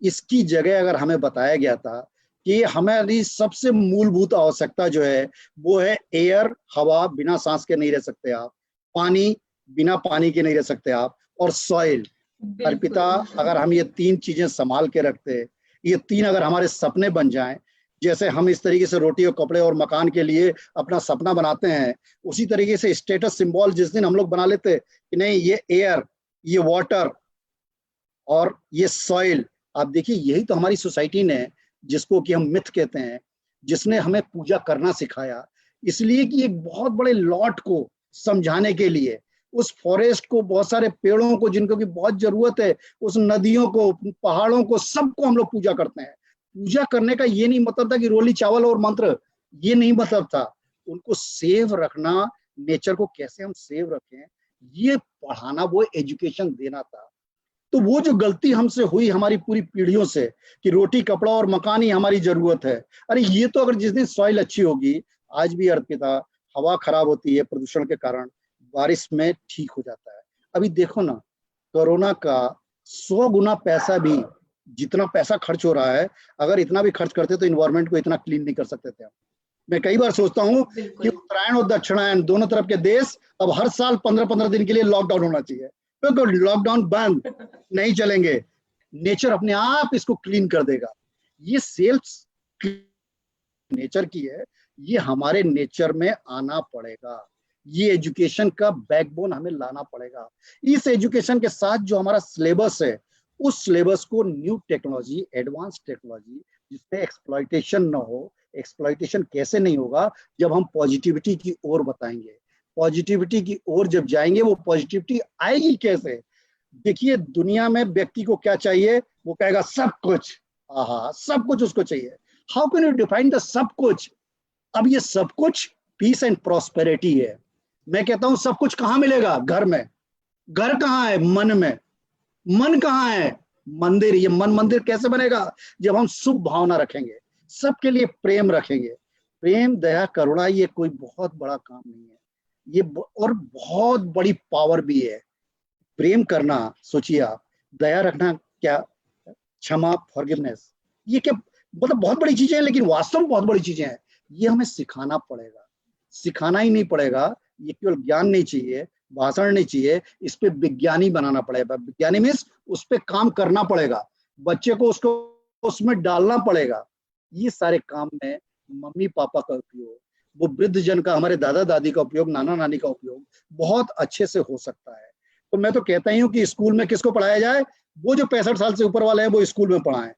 इसकी जगह अगर हमें बताया गया था कि हमारी सबसे मूलभूत आवश्यकता जो है वो है एयर, हवा, बिना सांस के नहीं रह सकते आप, पानी, बिना पानी के नहीं रह सकते आप, और सॉइल। अर्पिता, अगर हम ये 3 चीजें संभाल के रखते, ये 3 अगर हमारे सपने बन जाएं, जैसे हम इस तरीके से रोटी और कपड़े और मकान के लिए अपना सपना बनाते हैं, उसी तरीके से स्टेटस सिंबल जिस दिन हम लोग बना लेते कि नहीं, ये एयर, ये वाटर और ये सॉइल। आप देखिए, यही तो हमारी सोसाइटी ने, जिसको कि हम मिथ कहते हैं, जिसने हमें पूजा करना सिखाया, इसलिए कि एक बहुत बड़े लॉट को समझाने के लिए, उस फॉरेस्ट को, बहुत सारे पेड़ों को जिनको की बहुत जरूरत है, उस नदियों को, पहाड़ों को, सबको हम लोग पूजा करते हैं। पूजा करने का ये नहीं मतलब था कि रोली चावल और मंत्र, ये नहीं मतलब था। उनको सेव रखना, नेचर को कैसे हम सेव रखें, ये पढ़ाना, वो एजुकेशन देना था। तो वो जो गलती हमसे हुई हमारी पूरी पीढ़ियों से कि रोटी कपड़ा और मकान ही हमारी जरूरत है, अरे ये तो अगर जिस दिन सॉइल अच्छी होगी, आज भी अर्पिता हवा खराब होती है प्रदूषण के कारण, बारिश में ठीक हो जाता है। अभी देखो ना, कोरोना का 100 गुना पैसा भी, जितना पैसा खर्च हो रहा है, अगर इतना भी खर्च करते तो इन्वायरमेंट को इतना क्लीन नहीं कर सकते थे हम। मैं कई बार सोचता हूँ कि उत्तरायण और दक्षिणायन दोनों तरफ के देश अब हर साल 15-15 दिन के लिए लॉकडाउन होना चाहिए, क्योंकि लॉकडाउन बंद नहीं चलेंगे, नेचर अपने आप इसको क्लीन कर देगा। ये सेल्फ नेचर की है, ये हमारे नेचर में आना पड़ेगा। ये एजुकेशन का बैकबोन हमें लाना पड़ेगा। इस एजुकेशन के साथ जो हमारा सिलेबस है, उस सिलेबस को न्यू टेक्नोलॉजी, एडवांस टेक्नोलॉजी, जिसमें एक्सप्लॉइटेशन ना हो। एक्सप्लॉइटेशन कैसे नहीं होगा, जब हम पॉजिटिविटी की ओर बताएंगे। पॉजिटिविटी की ओर जब जाएंगे, वो पॉजिटिविटी आएगी कैसे? देखिए, दुनिया में व्यक्ति को क्या चाहिए? वो कहेगा सब कुछ, आहा सब कुछ उसको चाहिए। How can you define the sub कुछ? अब ये सब कुछ पीस एंड प्रॉस्पेरिटी है। मैं कहता हूं सब कुछ कहां मिलेगा? घर में। घर कहां है? मन में। मन कहां है? मंदिर। ये मन मंदिर कैसे बनेगा? जब हम शुभ भावना रखेंगे, सबके लिए प्रेम रखेंगे। प्रेम, दया, करुणा, ये कोई बहुत बड़ा काम नहीं है, ये और बहुत बड़ी पावर भी है। प्रेम करना, सोचिए आप, दया रखना, क्या, क्षमा, फॉरगिवनेस, ये क्या मतलब बहुत बड़ी चीजें हैं, लेकिन वास्तव में बहुत बड़ी चीजें हैं। ये हमें सिखाना पड़ेगा। सिखाना ही नहीं पड़ेगा, ये केवल ज्ञान नहीं चाहिए, भाषण नहीं चाहिए, इस पे विज्ञानी बनाना पड़ेगा। विज्ञानी मीन्स उस पे काम करना पड़ेगा, बच्चे को उसको उसमें डालना पड़ेगा। ये सारे काम में मम्मी पापा का उपयोग, वो वृद्ध जन का, हमारे दादा दादी का उपयोग, नाना नानी का उपयोग बहुत अच्छे से हो सकता है। तो मैं तो कहता ही हूँ कि स्कूल में किसको पढ़ाया जाए? वो जो 65 साल से ऊपर वाले हैं वो स्कूल में पढ़ाएं।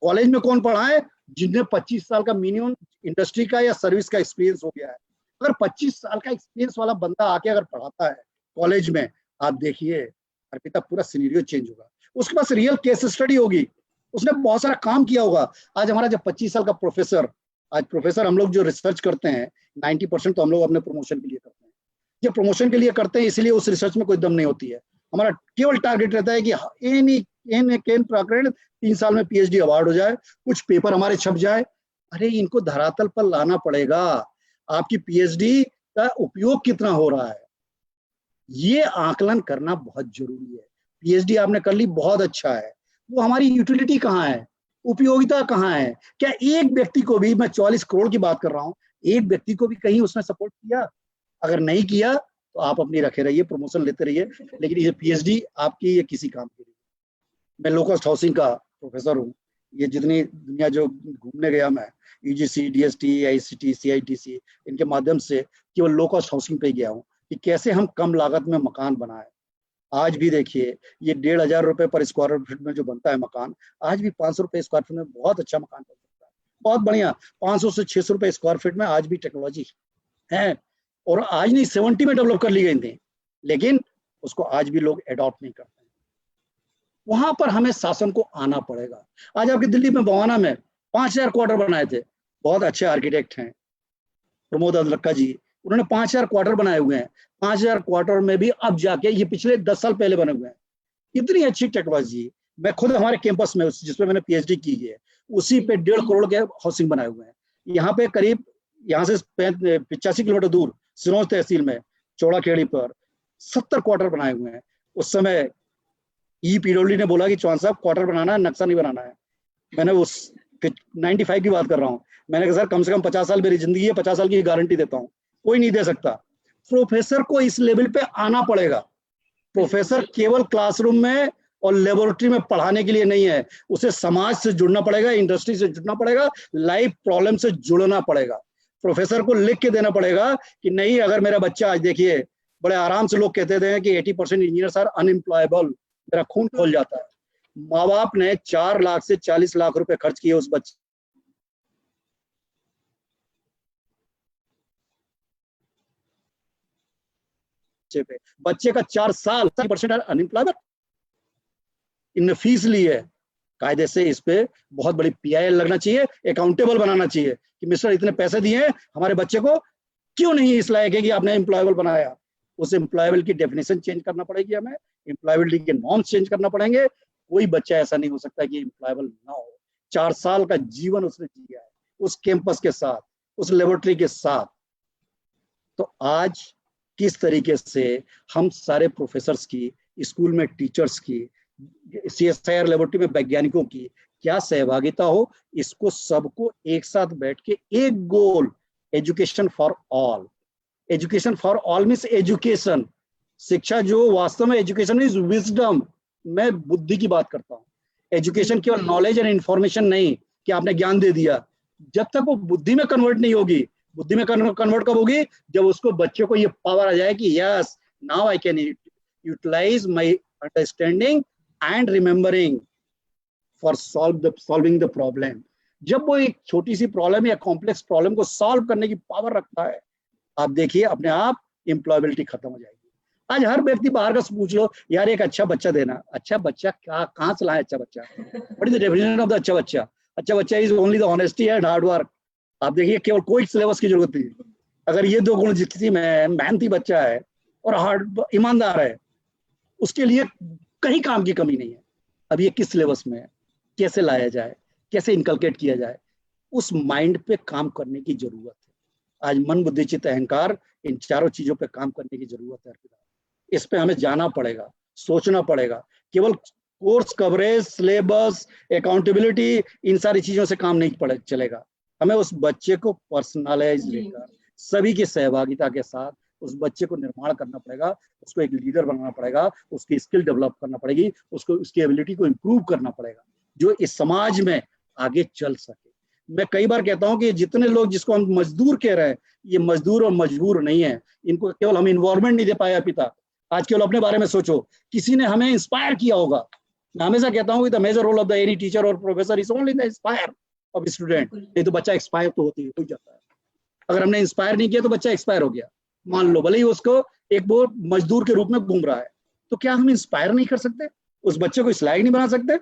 कॉलेज में कौन पढ़ाए? जिन्हें 25 साल का मिनिमम इंडस्ट्री का या सर्विस का एक्सपीरियंस हो गया है। अगर 25 साल का एक्सपीरियंस वाला बंदा आके अगर पढ़ाता है कॉलेज में, आप देखिए अर्पिता, पूरा सिनेरियो चेंज होगा। उसके पास रियल केस स्टडी होगी, उसने बहुत सारा काम किया होगा। आज हमारा जब 25 साल का प्रोफेसर, आज प्रोफेसर हम लोग जो रिसर्च करते हैं 90% तो हम लोग अपने प्रमोशन के लिए करते हैं। जो प्रमोशन के लिए करते हैं, इसलिए उस रिसर्च में कोई दम नहीं होती है। हमारा केवल टारगेट रहता है कि एन प्रकरण 3 साल में पीएचडी अवार्ड हो जाए, कुछ पेपर हमारे छप जाए। अरे इनको धरातल पर लाना पड़ेगा। आपकी पीएचडी का उपयोग कितना हो रहा है, ये आकलन करना बहुत जरूरी है। पीएचडी आपने कर ली, बहुत अच्छा है, वो हमारी यूटिलिटी कहाँ है, उपयोगिता कहाँ है? क्या एक व्यक्ति को भी, मैं 44 करोड़ की बात कर रहा हूँ, एक व्यक्ति को भी कहीं उसने सपोर्ट किया? अगर नहीं किया तो आप अपनी रखे रहिए, प्रमोशन लेते रहिए, लेकिन ये पीएचडी आपकी ये किसी काम की नहीं। मैं लो कॉस्ट हाउसिंग का प्रोफेसर हूँ। ये जितनी दुनिया जो घूमने गया मैं, यूजीसी, डीएसटी, आईसीटी, सीआईटीसी, इनके माध्यम से केवल लो कॉस्ट हाउसिंग पे गया हूँ कि कैसे हम कम लागत में मकान बनाए। आज भी देखिए, ये 1,500 रुपए पर स्क्वायर फीट में जो बनता है मकान, आज भी 500 रुपए स्क्वायर फीट में बहुत अच्छा मकान बन सकता है, बहुत बढ़िया। 500 से 600 रुपए स्क्वायर फीट में आज भी टेक्नोलॉजी है, और आज नहीं 70 में डेवलप कर ली गई थी, लेकिन उसको आज भी लोग एडॉप्ट नहीं करते हैं। वहां पर हमें शासन को आना पड़ेगा। आज आपकी दिल्ली में बवाना में 5,000 क्वार्टर बनाए थे, बहुत अच्छे आर्किटेक्ट हैं प्रमोद अदलक्का जी, उन्होंने 5,000 क्वार्टर बनाए हुए हैं। 5,000 क्वार्टर में भी अब जाके, ये पिछले 10 साल पहले बने हुए हैं। इतनी अच्छी टेक्नोलॉजी, मैं खुद हमारे कैंपस में जिसमें मैंने पीएचडी की है, उसी पे 1.5 करोड़ के हाउसिंग बनाए हुए हैं। यहाँ पे करीब, यहाँ से 85 किलोमीटर दूर सिरोंज तहसील में चौड़ा खेड़ी पर 70 क्वार्टर बनाए हुए हैं। उस समय पीडब्ल्यूडी ने बोला कि चौहान साहब क्वार्टर बनाना है, नक्शा नहीं बनाना है। मैंने उस 95 की बात कर रहा हूँ, मैंने कहा सर कम से कम 50 साल मेरी जिंदगी है, 50 साल की गारंटी देता हूँ, कोई नहीं दे सकता। प्रोफेसर को इस लेवल पे आना पड़ेगा। प्रोफेसर केवल क्लासरूम में और लेबोरेटरी में पढ़ाने के लिए नहीं है, उसे समाज से जुड़ना पड़ेगा, इंडस्ट्री से जुड़ना पड़ेगा, लाइफ प्रॉब्लम से जुड़ना पड़ेगा। प्रोफेसर को लिख के देना पड़ेगा कि नहीं, अगर मेरा बच्चा, आज देखिए बड़े आराम से लोग कहते थे कि 80% इंजीनियर्स आर अनएम्प्लॉयबल, मेरा खून खोल जाता है। माँ बाप ने 4 लाख से 40 लाख रुपए खर्च किए उस बच्चे पे, बच्चे का 4 साल 40% अनएम्प्लॉयमेंट, इनने फीस ली है, कायदे से इस पे बहुत बड़ी PIL लगना चाहिए, अकाउंटेबल बनाना चाहिए कि मिस्टर इतने पैसे दिए हैं, हमारे बच्चे को क्यों नहीं इस लायक है कि आपने एम्प्लॉयबल बनाया। उस एम्प्लॉयबल की डेफिनेशन चेंज करना पड़ेगी, हमें एम्प्लॉयबिलिटी के नॉर्म्स चेंज करना पड़ेंगे। कोई बच्चा ऐसा नहीं हो सकता कि एम्प्लॉयबल ना हो। 4 साल का जीवन उसने जिया है उस कैंपस के साथ, उस लेबोरेटरी के साथ। तो आज किस तरीके से हम सारे प्रोफेसर्स की, स्कूल में टीचर्स की, CSIR लेबोरेटरी में वैज्ञानिकों की क्या सहभागिता हो, इसको सबको एक साथ बैठ के एक गोल, education for all. Education for all means education, शिक्षा जो वास्तव में एजुकेशन इज विजडम। मैं बुद्धि की बात करता हूँ। एजुकेशन केवल नॉलेज एंड इंफॉर्मेशन नहीं कि आपने ज्ञान दे दिया, जब तक वो बुद्धि में कन्वर्ट नहीं होगी। बुद्धि में कन्वर्ट कब होगी? जब उसको बच्चे को ये पावर आ जाए कि yes now I can utilise my understanding and remembering for solving the problem. जब वो एक छोटी सी प्रॉब्लम या कॉम्प्लेक्स प्रॉब्लम को सॉल्व करने की पावर रखता है, आप देखिए अपने आप एम्प्लॉयबिलिटी खत्म हो जाएगी। आज हर व्यक्ति बाहर का पूछ लो यार, एक अच्छा बच्चा देना। अच्छा बच्चा क्या, कहाँ से लाए अच्छा बच्चा? What is the definition of the अच्छा बच्चा? अच्छा बच्चा is only the honesty and hard work. आप देखिए केवल कोई सिलेबस की जरूरत नहीं है। अगर ये 2 गुण किसी में मेहनती बच्चा है और हार्ड ईमानदार है, उसके लिए कहीं काम की कमी नहीं है। अब ये किस सिलेबस में है, कैसे लाया जाए, कैसे इनकलकेट किया जाए, उस माइंड पे काम करने की जरूरत है। आज मन बुद्धि चित्त अहंकार, इन चारों चीजों पे काम करने की जरूरत है। इस पे हमें जाना पड़ेगा, सोचना पड़ेगा। केवल कोर्स कवरेज, सिलेबस, अकाउंटेबिलिटी, इन सारी चीजों से काम नहीं चलेगा। हमें उस बच्चे को पर्सनलाइज लेकर सभी की सहभागिता के साथ उस बच्चे को निर्माण करना पड़ेगा, उसको एक लीडर बनाना पड़ेगा, उसकी स्किल डेवलप करना पड़ेगी, उसको उसकी एबिलिटी को इम्प्रूव करना पड़ेगा, जो इस समाज में आगे चल सके। मैं कई बार कहता हूं कि जितने लोग जिसको हम मजदूर कह रहे हैं, ये मजदूर और मजबूर नहीं है। इनको केवल हम इन्वायरमेंट नहीं दे पाया पिता। आज केवल अपने बारे में सोचो, किसी ने हमें इंस्पायर किया होगा। मैं हमेशा कहता हूँ the major role of the any teacher और professor is only the inspire of student. नहीं तो बच्चा एक्सपायर तो हो जाता है। अगर हमने इंस्पायर नहीं किया तो बच्चा एक्सपायर हो गया। मान लो भले ही उसको एक वो मजदूर के रूप में घूम रहा है, तो क्या हम इंस्पायर नहीं कर सकते? उस बच्चे को इस लायक नहीं बना सकते?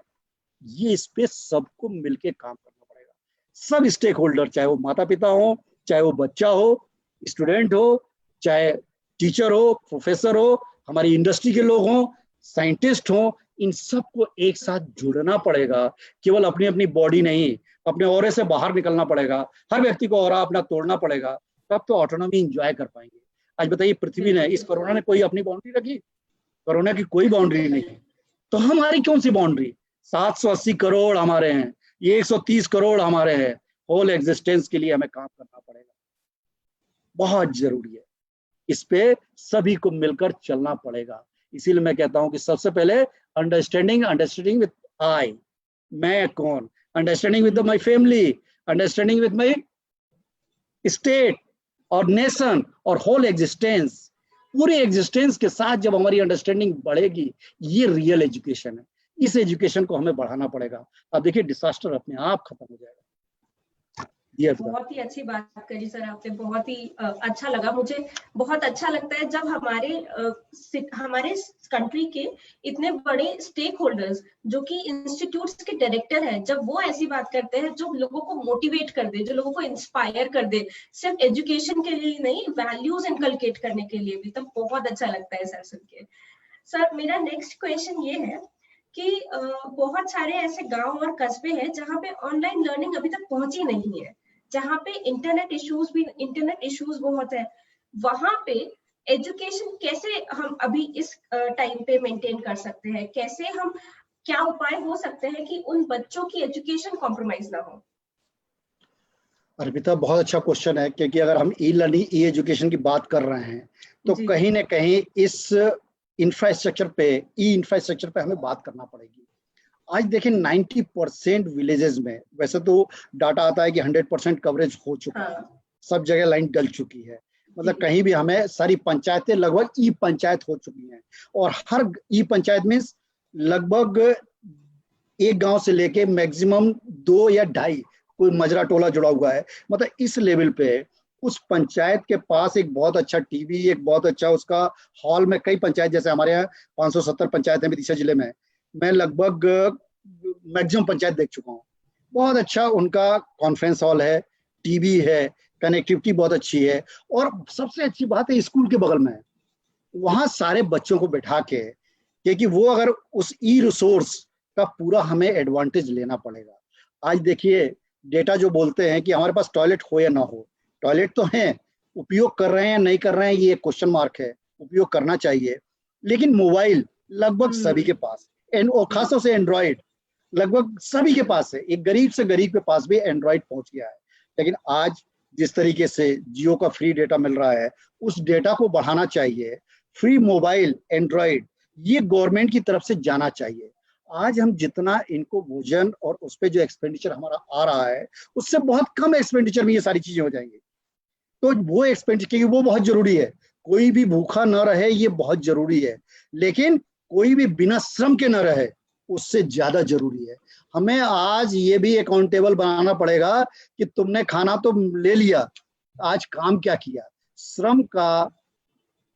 ये इस पे सबको मिलके काम करना पड़ेगा। सब स्टेक होल्डर, चाहे वो माता पिता हो, चाहे वो बच्चा हो, स्टूडेंट हो, चाहे टीचर हो, प्रोफेसर हो, हमारी इंडस्ट्री के लोग हों, साइंटिस्ट हों, इन सबको एक साथ जुड़ना पड़ेगा। केवल अपनी अपनी बॉडी नहीं, अपने ऑरे से बाहर निकलना पड़ेगा। हर व्यक्ति को ऑरा अपना तोड़ना पड़ेगा, तब तो ऑटोनॉमी एंजॉय कर पाएंगे। आज बताइए, पृथ्वी ने, इस कोरोना ने कोई अपनी बाउंड्री रखी? कोरोना की कोई बाउंड्री नहीं। तो हमारी कौन सी बाउंड्री? 780 करोड़ हमारे हैं, ये 130 करोड़ हमारे हैं। होल एग्जिस्टेंस के लिए हमें काम करना पड़ेगा, बहुत जरूरी है। इस पे सभी को मिलकर चलना पड़ेगा। इसीलिए मैं कहता हूं कि सबसे पहले अंडरस्टैंडिंग विद आई, मैं कौन, understanding with my family, understanding with my state और नेशन और होल एग्जिस्टेंस। पूरे एग्जिस्टेंस के साथ जब हमारी अंडरस्टैंडिंग बढ़ेगी, ये रियल एजुकेशन है। इस एजुकेशन को हमें बढ़ाना पड़ेगा। अब देखिए डिसास्टर अपने आप खत्म हो जाएगा। बहुत ही अच्छी बात करी सर आपने, बहुत ही अच्छा लगा। मुझे बहुत अच्छा लगता है जब हमारे कंट्री के इतने बड़े स्टेक होल्डर्स जो कि इंस्टीट्यूट्स के डायरेक्टर हैं, जब वो ऐसी बात करते हैं जो लोगों को मोटिवेट कर दे, जो लोगों को इंस्पायर कर दे, सिर्फ एजुकेशन के लिए नहीं, वैल्यूज इनकलकेट करने के लिए भी, तब बहुत अच्छा लगता है सर सुन के। सर मेरा नेक्स्ट क्वेश्चन ये है कि बहुत सारे ऐसे गांव और कस्बे हैं जहाँ पे ऑनलाइन लर्निंग अभी तक पहुंची नहीं है, जहाँ पे इंटरनेट इश्यूज बहुत है। वहां पे एजुकेशन कैसे हम अभी इस टाइम पे मेंटेन कर सकते हैं? कैसे हम, क्या उपाय हो सकते हैं कि उन बच्चों की एजुकेशन कॉम्प्रोमाइज ना हो? अर्पिता, बहुत अच्छा क्वेश्चन है, क्योंकि अगर हम ई लर्निंग, ई एजुकेशन की बात कर रहे हैं तो कहीं ना कहीं इस इंफ्रास्ट्रक्चर पे, ई इंफ्रास्ट्रक्चर पे हमें बात करना पड़ेगी। आज देखिए 90% विलेजेस में, वैसे तो डाटा आता है कि 100% कवरेज हो चुका है, सब जगह लाइन डल चुकी है। मतलब कहीं भी हमें सारी पंचायतें लगभग ई पंचायत हो चुकी हैं, और हर ई पंचायत में लगभग एक गांव से लेके मैक्सिमम 2 या 2.5 कोई मजरा टोला जुड़ा हुआ है। मतलब इस लेवल पे उस पंचायत के पास एक बहुत अच्छा टीवी, एक बहुत अच्छा उसका हॉल में, कई पंचायत, जैसे हमारे यहाँ 570 पंचायत है विदिशा जिले में, मैं लगभग मैक्सिमम पंचायत देख चुका हूँ। बहुत अच्छा उनका कॉन्फ्रेंस हॉल है, टीवी है, कनेक्टिविटी बहुत अच्छी है, और सबसे अच्छी बात है स्कूल के बगल में है। वहां सारे बच्चों को बैठा के, क्योंकि वो अगर उस ई रिसोर्स का पूरा हमें एडवांटेज लेना पड़ेगा। आज देखिए डेटा जो बोलते हैं कि हमारे पास टॉयलेट हो या ना हो, टॉयलेट तो है, उपयोग कर रहे हैं नहीं कर रहे हैं ये क्वेश्चन मार्क है, उपयोग करना चाहिए। लेकिन मोबाइल लगभग सभी के पास, और खासतौर से एंड्रॉइड लगभग सभी के पास है। एक गरीब से गरीब के पास भी एंड्रॉइड पहुंच गया है। लेकिन आज जिस तरीके से जियो का फ्री डेटा मिल रहा है, उस डेटा को बढ़ाना चाहिए। फ्री मोबाइल एंड्रॉइड ये गवर्नमेंट की तरफ से जाना चाहिए। आज हम जितना इनको भोजन और उस पर जो एक्सपेंडिचर हमारा आ रहा है, उससे बहुत कम एक्सपेंडिचर में ये सारी चीजें हो जाएंगी। तो वो एक्सपेंडिचर, क्योंकि वो बहुत जरूरी है, कोई भी भूखा न रहे ये बहुत जरूरी है, लेकिन कोई भी बिना श्रम के न रहे उससे ज्यादा जरूरी है। हमें आज ये भी अकाउंटेबल बनाना पड़ेगा कि तुमने खाना तो ले लिया, आज काम क्या किया। श्रम का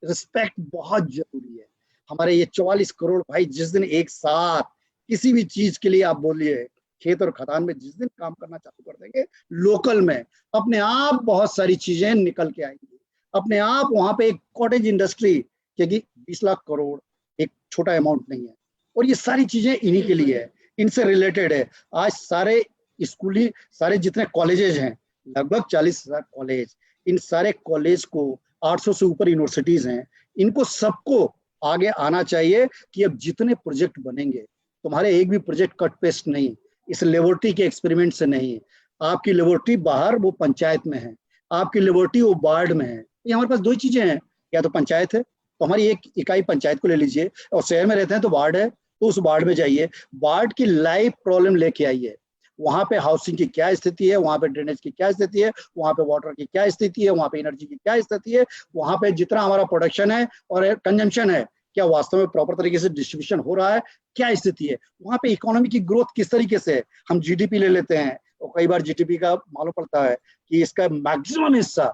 रिस्पेक्ट बहुत जरूरी है। हमारे ये 44 करोड़ भाई जिस दिन एक साथ किसी भी चीज के लिए आप बोलिए, खेत और खदान में जिस दिन काम करना चालू कर देंगे लोकल में, अपने आप बहुत सारी चीजें निकल के आएंगी। अपने आप वहां पे एक कॉटेज इंडस्ट्री, क्योंकि 20 लाख करोड़ एक छोटा अमाउंट नहीं है, और ये सारी चीजें इन्हीं के लिए है, इनसे रिलेटेड है। आज सारे स्कूली, सारे जितने कॉलेजेस हैं, लगभग 40,000 कॉलेज, इन सारे कॉलेज को 800 से ऊपर यूनिवर्सिटीज हैं, इनको सबको आगे आना चाहिए कि अब जितने प्रोजेक्ट बनेंगे, तुम्हारे एक भी प्रोजेक्ट कट पेस्ट नहीं, इस लेबोरेटरी के एक्सपेरिमेंट से नहीं। आपकी लेबोरेटरी बाहर वो पंचायत में है, आपकी लेबोरेटरी वो वार्ड में है। ये हमारे पास दो ही चीजें हैं, या तो पंचायत है तो हमारी एक इकाई पंचायत को ले लीजिए, और शहर में रहते हैं तो वार्ड है तो उस वार्ड में जाइए, वार्ड की लाइव प्रॉब्लम लेके आइए। वहां पे हाउसिंग की क्या स्थिति है, वहां पे ड्रेनेज की क्या स्थिति है, वहां पे वाटर की क्या स्थिति है, वहां पे एनर्जी की क्या स्थिति है, वहां पे जितना हमारा प्रोडक्शन है और कंजम्पशन है क्या वास्तव में प्रॉपर तरीके से डिस्ट्रीब्यूशन हो रहा है, क्या स्थिति है, वहां पे इकोनॉमी की ग्रोथ किस तरीके से है। हम जीडीपी ले लेते हैं और कई बार जीडीपी का मालूम पड़ता है कि इसका मैक्सिमम हिस्सा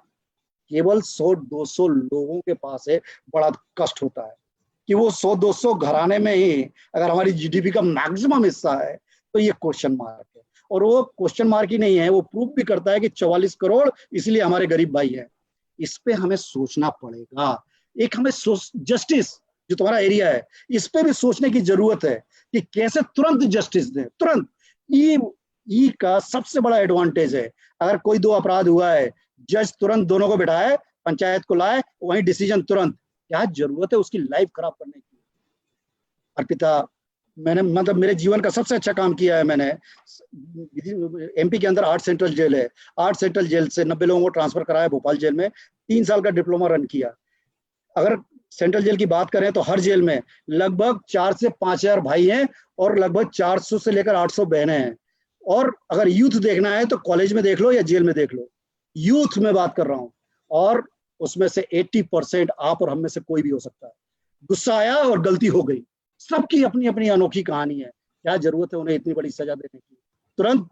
केवल 100-200 लोगों के पास है। बड़ा कष्ट होता है कि वो 100-200 घराने में ही अगर हमारी जीडीपी का मैक्सिमम हिस्सा है, तो ये क्वेश्चन मार्क है। और वो क्वेश्चन मार्क ही नहीं है, वो प्रूफ भी करता है कि 44 करोड़ इसलिए हमारे गरीब भाई हैं। इस पे हमें सोचना पड़ेगा। एक हमें जस्टिस जो तुम्हारा एरिया है, इस पे भी सोचने की जरूरत है कि कैसे तुरंत जस्टिस दें। तुरंत ई का सबसे बड़ा एडवांटेज है, अगर कोई दो अपराध हुआ है, जज तुरंत दोनों को बिठाए, पंचायत को लाए, वहीं डिसीजन तुरंत। क्या जरूरत है उसकी लाइफ खराब करने की। अर्पिता, मैंने मतलब मेरे जीवन का सबसे अच्छा काम किया है मैंने। एमपी के अंदर 8 सेंट्रल जेल है, 8 सेंट्रल जेल से 90 लोगों को ट्रांसफर कराया भोपाल जेल में, 3 साल का डिप्लोमा रन किया। अगर सेंट्रल जेल की बात करें तो हर जेल में लगभग 4 से 5,000 भाई हैं और लगभग 400 से लेकर 800 बहनें हैं। और अगर यूथ देखना है तो कॉलेज में देख लो या जेल में देख लो, यूथ में बात कर रहा हूं, और उसमें से 80% आप और हम में से कोई भी हो सकता है। गुस्सा आया और गलती हो गई, सबकी अपनी अपनी अनोखी कहानी है। क्या जरूरत है उन्हें इतनी बड़ी सजा देने की तुरंत?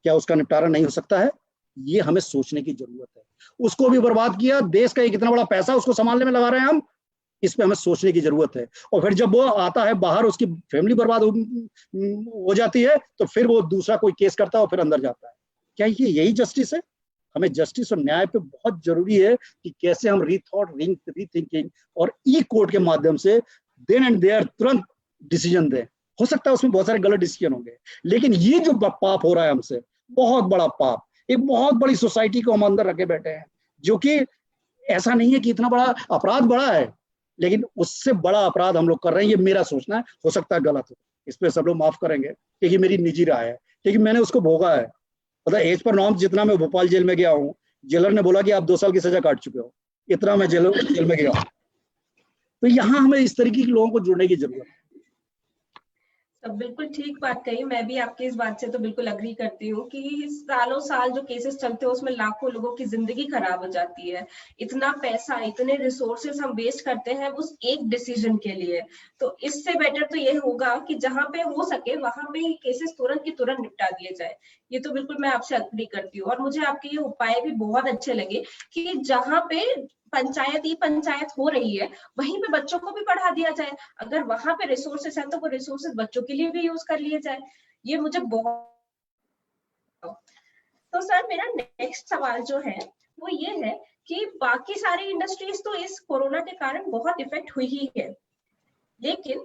क्या उसका निपटारा नहीं हो सकता है? ये हमें सोचने की जरूरत है। उसको भी बर्बाद किया, देश का एक इतना बड़ा पैसा उसको संभालने में लगा रहे हैं हम, इस पे हमें सोचने की जरूरत है। और फिर जब वो आता है बाहर, उसकी फैमिली बर्बाद हो जाती है, तो फिर वो दूसरा कोई केस करता है और फिर अंदर जाता है। क्या ये यही जस्टिस है? हमें जस्टिस और न्याय पे बहुत जरूरी है कि कैसे हम रीथॉट, रीथिंकिंग और ई कोर्ट के माध्यम से देन एंड देयर तुरंत डिसीजन दें। हो सकता है उसमें बहुत सारे गलत डिसीजन होंगे, लेकिन ये जो पाप हो रहा है हमसे, बहुत बड़ा पाप, एक बहुत बड़ी सोसाइटी को हम अंदर रखे बैठे हैं, जो कि ऐसा नहीं है कि इतना बड़ा अपराध बड़ा है, लेकिन उससे बड़ा अपराध हम लोग कर रहे हैं। ये मेरा सोचना है, हो सकता है गलत हो, इस पे सब लोग माफ करेंगे, क्योंकि मेरी निजी राय है, क्योंकि मैंने उसको भोगा है। मतलब एज पर नॉर्म जितना मैं भोपाल जेल में गया हूँ, जेलर ने बोला कि आप 2 साल की सजा काट चुके हो, इतना मैं जेल में गया हूँ। तो यहाँ हमें इस तरीके के लोगों को जुड़ने की जरूरत है। सब बिल्कुल ठीक बात कही। मैं भी आपकी इस बात से तो बिल्कुल अग्री करती हूँ कि सालों साल जो केसेस चलते हैं उसमें लाखों लोगों की जिंदगी खराब हो जाती है। इतना पैसा, इतने रिसोर्सेस हम वेस्ट करते हैं उस एक डिसीजन के लिए। तो इससे बेटर तो ये होगा कि जहां पे हो सके वहां पे केसेस तुरंत की तुरंत निपटा दिए जाए। ये तो बिल्कुल मैं आपसे अग्री करती हूँ। और मुझे आपके ये उपाय भी बहुत अच्छे लगे कि जहां पे पंचायत पंचायत हो रही है, वहीं पे बच्चों को भी पढ़ा दिया जाए। अगर वहां पे रिसोर्सेस हैं तो वो रिसोर्सेस बच्चों के लिए भी यूज कर लिए जाए। ये मुझे बहुत। तो सर मेरा नेक्स्ट सवाल जो है वो ये है कि बाकी सारी इंडस्ट्रीज तो इस कोरोना के कारण बहुत इफेक्ट हुई ही है, लेकिन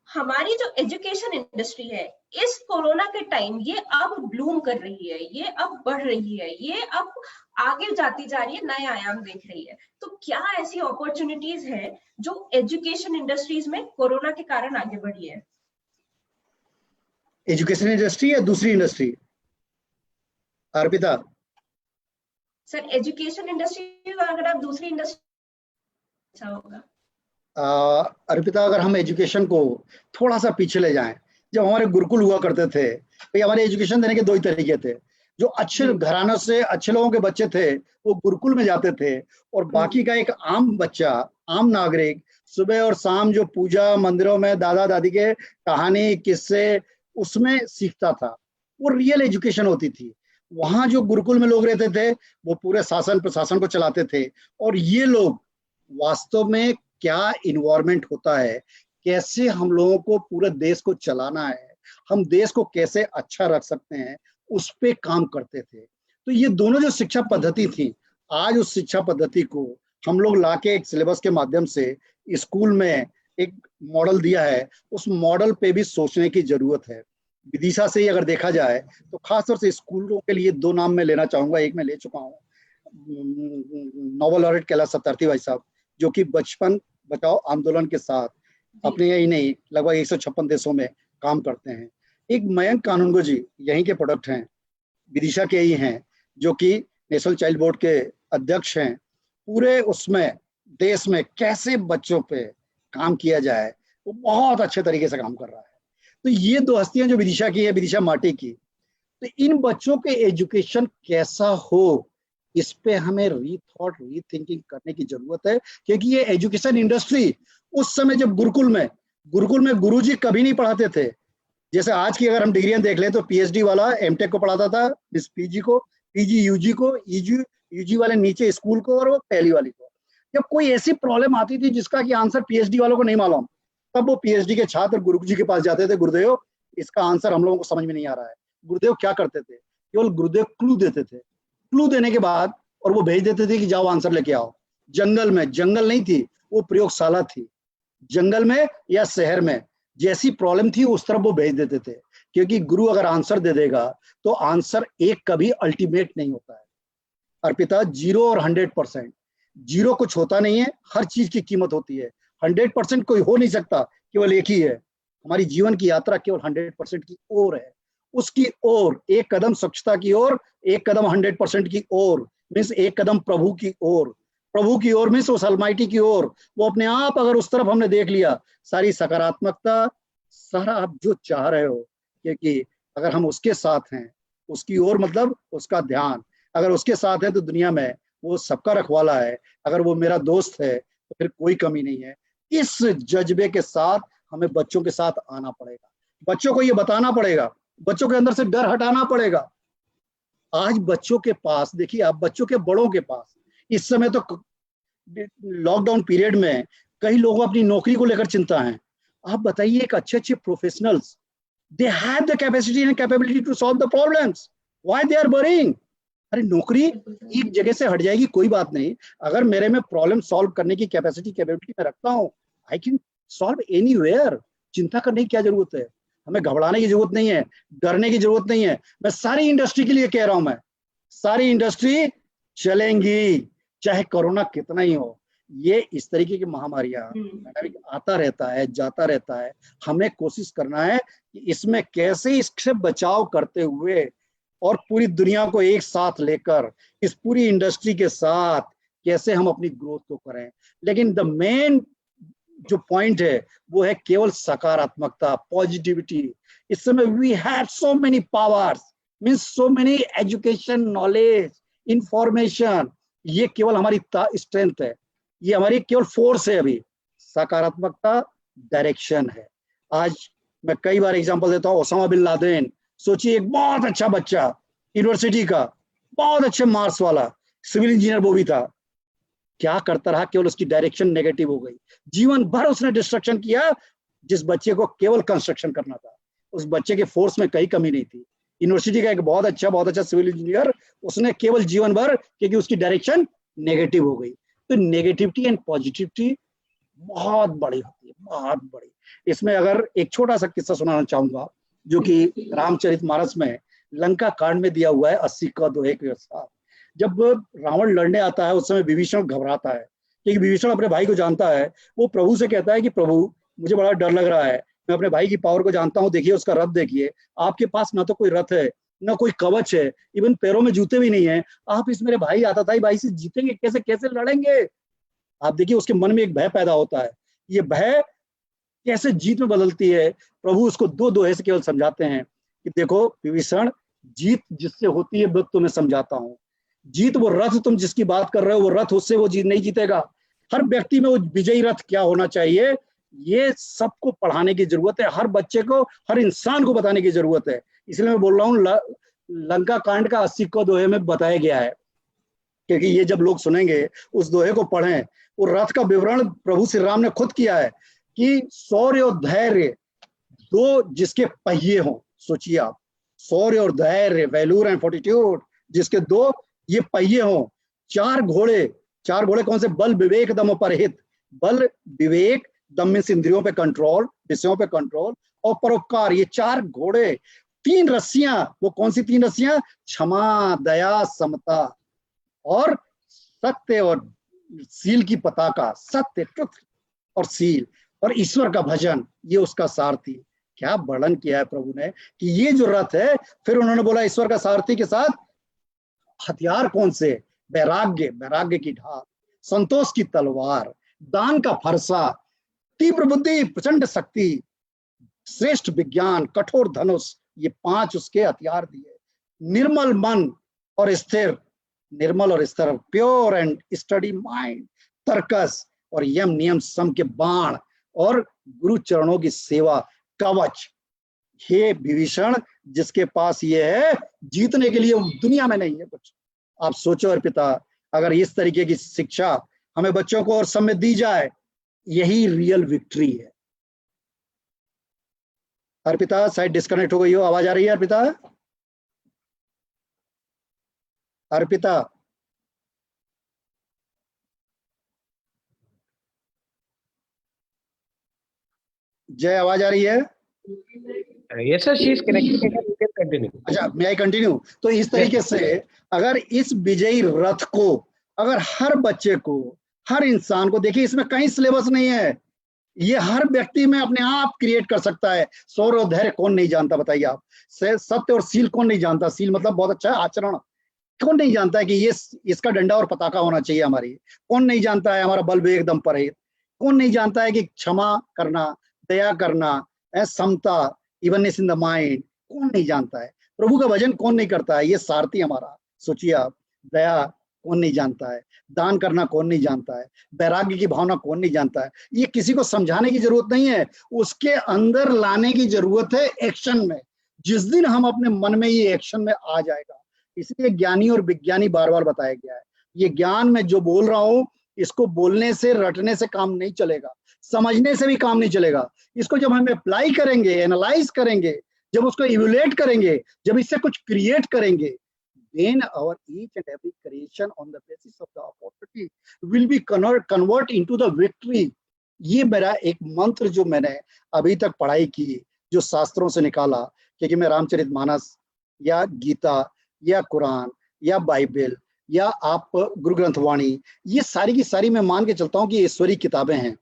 हमारी जो एजुकेशन इंडस्ट्री है इस कोरोना के टाइम ये अब ब्लूम कर रही है, ये अब बढ़ रही है, ये अब आगे जाती जा रही है, नए आयाम देख रही है। तो क्या ऐसी अपॉर्चुनिटीज है जो एजुकेशन इंडस्ट्रीज में कोरोना के कारण आगे बढ़ी है? एजुकेशन इंडस्ट्री या दूसरी industry Arpita? Sir education industry, अगर आप दूसरी इंडस्ट्री अच्छा होगा। अर्पिता, अगर हम एजुकेशन को थोड़ा सा पीछे ले जाएं, जब हमारे गुरुकुल हुआ करते थे, भाई हमारे एजुकेशन देने के दो ही तरीके थे। जो अच्छे घरानों से अच्छे लोगों के बच्चे थे वो गुरुकुल में जाते थे, और बाकी का एक आम बच्चा, आम नागरिक सुबह और शाम जो पूजा मंदिरों में दादा दादी के कहानी किस्से उसमें सीखता था, वो रियल एजुकेशन होती थी। वहां जो गुरुकुल में लोग रहते थे वो पूरे शासन प्रशासन को चलाते थे, और ये लोग वास्तव में क्या इन्वायरमेंट होता है, कैसे हम लोगों को पूरे देश को चलाना है, हम देश को कैसे अच्छा रख सकते हैं, उस पे काम करते थे। तो ये दोनों जो शिक्षा पद्धति थी, आज उस शिक्षा पद्धति को हम लोग लाके एक सिलेबस के माध्यम से स्कूल में एक मॉडल दिया है, उस मॉडल पे भी सोचने की जरूरत है। विदिशा से ही अगर देखा जाए तो खासतौर से स्कूलों के लिए दो नाम मैं लेना चाहूंगा। एक मैं ले चुका हूँ, नोबेल लॉरेट कैलाश सत्यार्थी भाई साहब, जो कि बचपन बचाओ आंदोलन के साथ अपने यही नहीं लगभग 156 देशों में काम करते हैं। एक मयंक कानूनगो जी यहीं के प्रोडक्ट हैं, विदिशा के ही हैं, जो कि नेशनल चाइल्ड बोर्ड के अध्यक्ष हैं। पूरे उसमें देश में कैसे बच्चों पे काम किया जाए वो बहुत अच्छे तरीके से काम कर रहा है। तो ये दो हस्तियां जो विदिशा की है, विदिशा माटी की, तो इन बच्चों के एजुकेशन कैसा हो इस पे हमें रीथॉट रीथिंकिंग करने की जरूरत है। क्योंकि ये एजुकेशन इंडस्ट्री उस समय जब गुरुकुल में गुरुजी कभी नहीं पढ़ाते थे। जैसे आज की अगर हम डिग्रियां देख लें तो पीएचडी वाला एमटेक को पढ़ाता था, पीजी को, पीजी यूजी को, यूजी वाले नीचे स्कूल को, और वो पहली वाली को। जब कोई ऐसी प्रॉब्लम आती थी जिसका कि आंसर पीएचडी वालों को नहीं मालूम, तब वो पीएचडी के छात्र गुरुजी के पास जाते थे, गुरुदेव इसका आंसर हम लोगों को समझ में नहीं आ रहा है। गुरुदेव क्या करते थे? केवल गुरुदेव क्लू देते थे। क्लू देने के बाद और वो भेज देते थे कि जाओ आंसर लेके आओ। जंगल में, जंगल नहीं थी वो, प्रयोगशाला थी, जंगल में या शहर में जैसी प्रॉब्लम थी उस तरफ वो भेज देते थे। क्योंकि गुरु अगर आंसर दे देगा तो आंसर एक कभी अल्टीमेट नहीं होता है अर्पिता। 0 और 100%, 0 कुछ होता नहीं है, हर चीज की कीमत होती है। 100% कोई हो नहीं सकता, केवल एक ही है। हमारी जीवन की यात्रा केवल 100% की ओर है, उसकी ओर एक कदम स्वच्छता की ओर, एक कदम 100% की ओर, मीन्स एक कदम प्रभु की ओर, प्रभु की ओर मीन्स उस अलमाइटी की ओर। वो अपने आप अगर उस तरफ हमने देख लिया, सारी सकारात्मकता, सारा आप जो चाह रहे हो, क्योंकि अगर हम उसके साथ हैं, उसकी ओर मतलब उसका ध्यान, अगर उसके साथ है तो दुनिया में वो सबका रखवाला है। अगर वो मेरा दोस्त है तो फिर कोई कमी नहीं है। इस जज्बे के साथ हमें बच्चों के साथ आना पड़ेगा, बच्चों को ये बताना पड़ेगा, बच्चों के अंदर से डर हटाना पड़ेगा। आज बच्चों के पास देखिए, आप बच्चों के बड़ों के पास इस समय तो लॉकडाउन पीरियड में कई लोगों अपनी नौकरी को लेकर चिंता है। आप बताइए, एक अच्छे professionals, they have the capacity and capability to solve the problems, why they are worrying? अरे नौकरी एक जगह से हट जाएगी कोई बात नहीं, अगर मेरे में प्रॉब्लम सॉल्व करने की कैपेबिलिटी मैं रखता हूँ, आई कैन सॉल्व एनीवेयर। चिंता करने की क्या जरूरत है? हमें घबराने की जरूरत नहीं है, डरने की जरूरत नहीं है। मैं सारी इंडस्ट्री के लिए कह रहा हूं, मैं सारी इंडस्ट्री चलेंगी चाहे कोरोना कितना ही हो। ये इस तरीके की महामारियां आता रहता है, जाता रहता है। हमें कोशिश करना है कि इसमें कैसे इससे बचाव करते हुए और पूरी दुनिया को एक साथ लेकर इस पूरी इंडस्ट्री के साथ कैसे हम अपनी ग्रोथ को करें। लेकिन द मेन जो पॉइंट है वो है केवल सकारात्मकता, पॉजिटिविटी। इस समय we have so many powers, means so many education, knowledge, information. ये केवल हमारी स्ट्रेंथ है, ये हमारी केवल फोर्स है। अभी सकारात्मकता डायरेक्शन है। आज मैं कई बार एग्जांपल देता हूँ, ओसामा बिन लादेन, सोचिए एक बहुत अच्छा बच्चा यूनिवर्सिटी का, बहुत अच्छे मार्क्स वाला सिविल इंजीनियर वो भी था, क्या करता रहा, केवल उसकी डायरेक्शन नेगेटिव हो गई। जीवन भर उसने डिस्ट्रक्शन किया। जिस बच्चे को केवल कंस्ट्रक्शन करना था, उस बच्चे के फोर्स में कहीं कमी नहीं थी। यूनिवर्सिटी का एक बहुत अच्छा सिविल इंजीनियर, उसने केवल जीवन भर, क्योंकि उसकी डायरेक्शन नेगेटिव हो गई। तो नेगेटिविटी एंड पॉजिटिविटी बहुत बड़ी होती है, बहुत बड़ी। इसमें अगर एक छोटा सा किस्सा सुनाना चाहूंगा, जो कि रामचरितमानस में लंका कांड में दिया हुआ है, 80 का दोहे के साथ। जब रावण लड़ने आता है, उस समय विभीषण घबराता है, क्योंकि विभीषण अपने भाई को जानता है। वो प्रभु से कहता है कि प्रभु, मुझे बड़ा डर लग रहा है, मैं अपने भाई की पावर को जानता हूँ, देखिए उसका रथ देखिए, आपके पास ना तो कोई रथ है, ना कोई कवच है, इवन पैरों में जूते भी नहीं है। आप इस मेरे भाई आताताई भाई से जीतेंगे कैसे, कैसे लड़ेंगे? आप देखिए उसके मन में एक भय पैदा होता है। ये भय कैसे जीत में बदलती है, प्रभु उसको दो दोहे से केवल समझाते हैं कि देखो विभीषण, जीत जिससे होती है वो तुम्हें समझाता हूं। जीत वो रथ तुम जिसकी बात कर रहे हो, वो रथ उससे वो जीत नहीं जीतेगा। हर व्यक्ति में वो विजयी रथ क्या होना चाहिए, ये सबको पढ़ाने की जरूरत है। हर बच्चे को, हर इंसान को बताने की जरूरत है। इसलिए मैं बोल रहा हूँ लंका कांड का 80 को दोहे में बताया गया है, क्योंकि ये जब लोग सुनेंगे, उस दोहे को पढ़ें। वो रथ का विवरण प्रभु श्री राम ने खुद किया है कि शौर्य और धैर्य दो जिसके पहिए हों। सोचिए आप, शौर्य और धैर्य, वैल्यूर एंड फोर्टिट्यूड, जिसके दो ये पहिए हों। चार घोड़े कौन से? बल विवेक दम परहित। बल विवेक, दम में इंद्रियों पे कंट्रोल, विषयों पे कंट्रोल, और परोपकार, ये चार घोड़े। तीन रस्सियां, वो कौन सी तीन रस्सियां? क्षमा, दया, समता और सत्य और सील की पताका। सत्य, ट्रुथ और सील, और ईश्वर का भजन, ये उसका सारथी। क्या वर्णन किया है प्रभु ने कि ये जो रथ है। फिर उन्होंने बोला ईश्वर का सारथी के साथ हथियार कौन से? वैराग्य की ढाल, संतोष की तलवार, दान का फरसा, तीव्र बुद्धि, प्रचंड शक्ति, श्रेष्ठ विज्ञान, कठोर धनुष। ये पांच उसके हथियार दिए। निर्मल मन और स्थिर, pure and study mind, Tarkash और यम नियम सम के बाण, और गुरु चरणों की सेवा, कवच। हे विभीषण, जिसके पास ये है, जीतने के लिए दुनिया में नहीं है कुछ। आप सोचो अर्पिता, अगर इस तरीके की शिक्षा हमें बच्चों को और सब में दी जाए, यही रियल विक्ट्री है। अर्पिता शायद डिस्कनेक्ट हो गई हो, आवाज आ रही है अर्पिता? अर्पिता, जय, आवाज आ रही है? Yes, sir, she is connected. You can continue. अच्छा, मैं आई कंटिन्यू? तो इस तरीके से अगर इस विजयी रथ को, अगर हर बच्चे को, हर इंसान को, देखिए इसमें कहीं सिलेबस नहीं है, ये हर व्यक्ति में अपने आप क्रिएट कर सकता है। शौर्य और धैर्य कौन नहीं जानता, बताइए आप? सत्य और सील कौन नहीं जानता? सील मतलब बहुत अच्छा है, आचरण। कौन नहीं जानता है कि ये इसका डंडा और पताका होना चाहिए हमारी? कौन नहीं जानता है हमारा बल विवेक दम परहित? कौन नहीं जानता है कि क्षमा करना, दया करना, समता, इवननेस इन द माइंड, कौन नहीं जानता है? प्रभु का भजन कौन नहीं करता है? ये सारथी हमारा। सोचिए आप, दया कौन नहीं जानता है? दान करना कौन नहीं जानता है? वैराग्य की भावना कौन नहीं जानता है? ये किसी को समझाने की जरूरत नहीं है, उसके अंदर लाने की जरूरत है, एक्शन में। जिस दिन हम अपने मन में ये एक्शन में आ जाएगा, इसलिए ज्ञानी और विज्ञानी बार बार बताया गया है। ये ज्ञान में जो बोल रहा हूं, इसको बोलने से, रटने से काम नहीं चलेगा, समझने से भी काम नहीं चलेगा। इसको जब हम अप्लाई करेंगे, एनालाइज करेंगे, जब उसको इवैल्यूएट करेंगे, जब इससे कुछ क्रिएट करेंगे, then our each and every creation on the basis of the opportunity will be convert into the victory। ये मेरा एक मंत्र जो मैंने अभी तक पढ़ाई की, जो शास्त्रों से निकाला, क्योंकि मैं रामचरितमानस या गीता या कुरान या बाइबल या आप गुरु ग्रंथ वाणी, ये सारी की सारी मैं मान के चलता हूँ कि ईश्वरी किताबें हैं।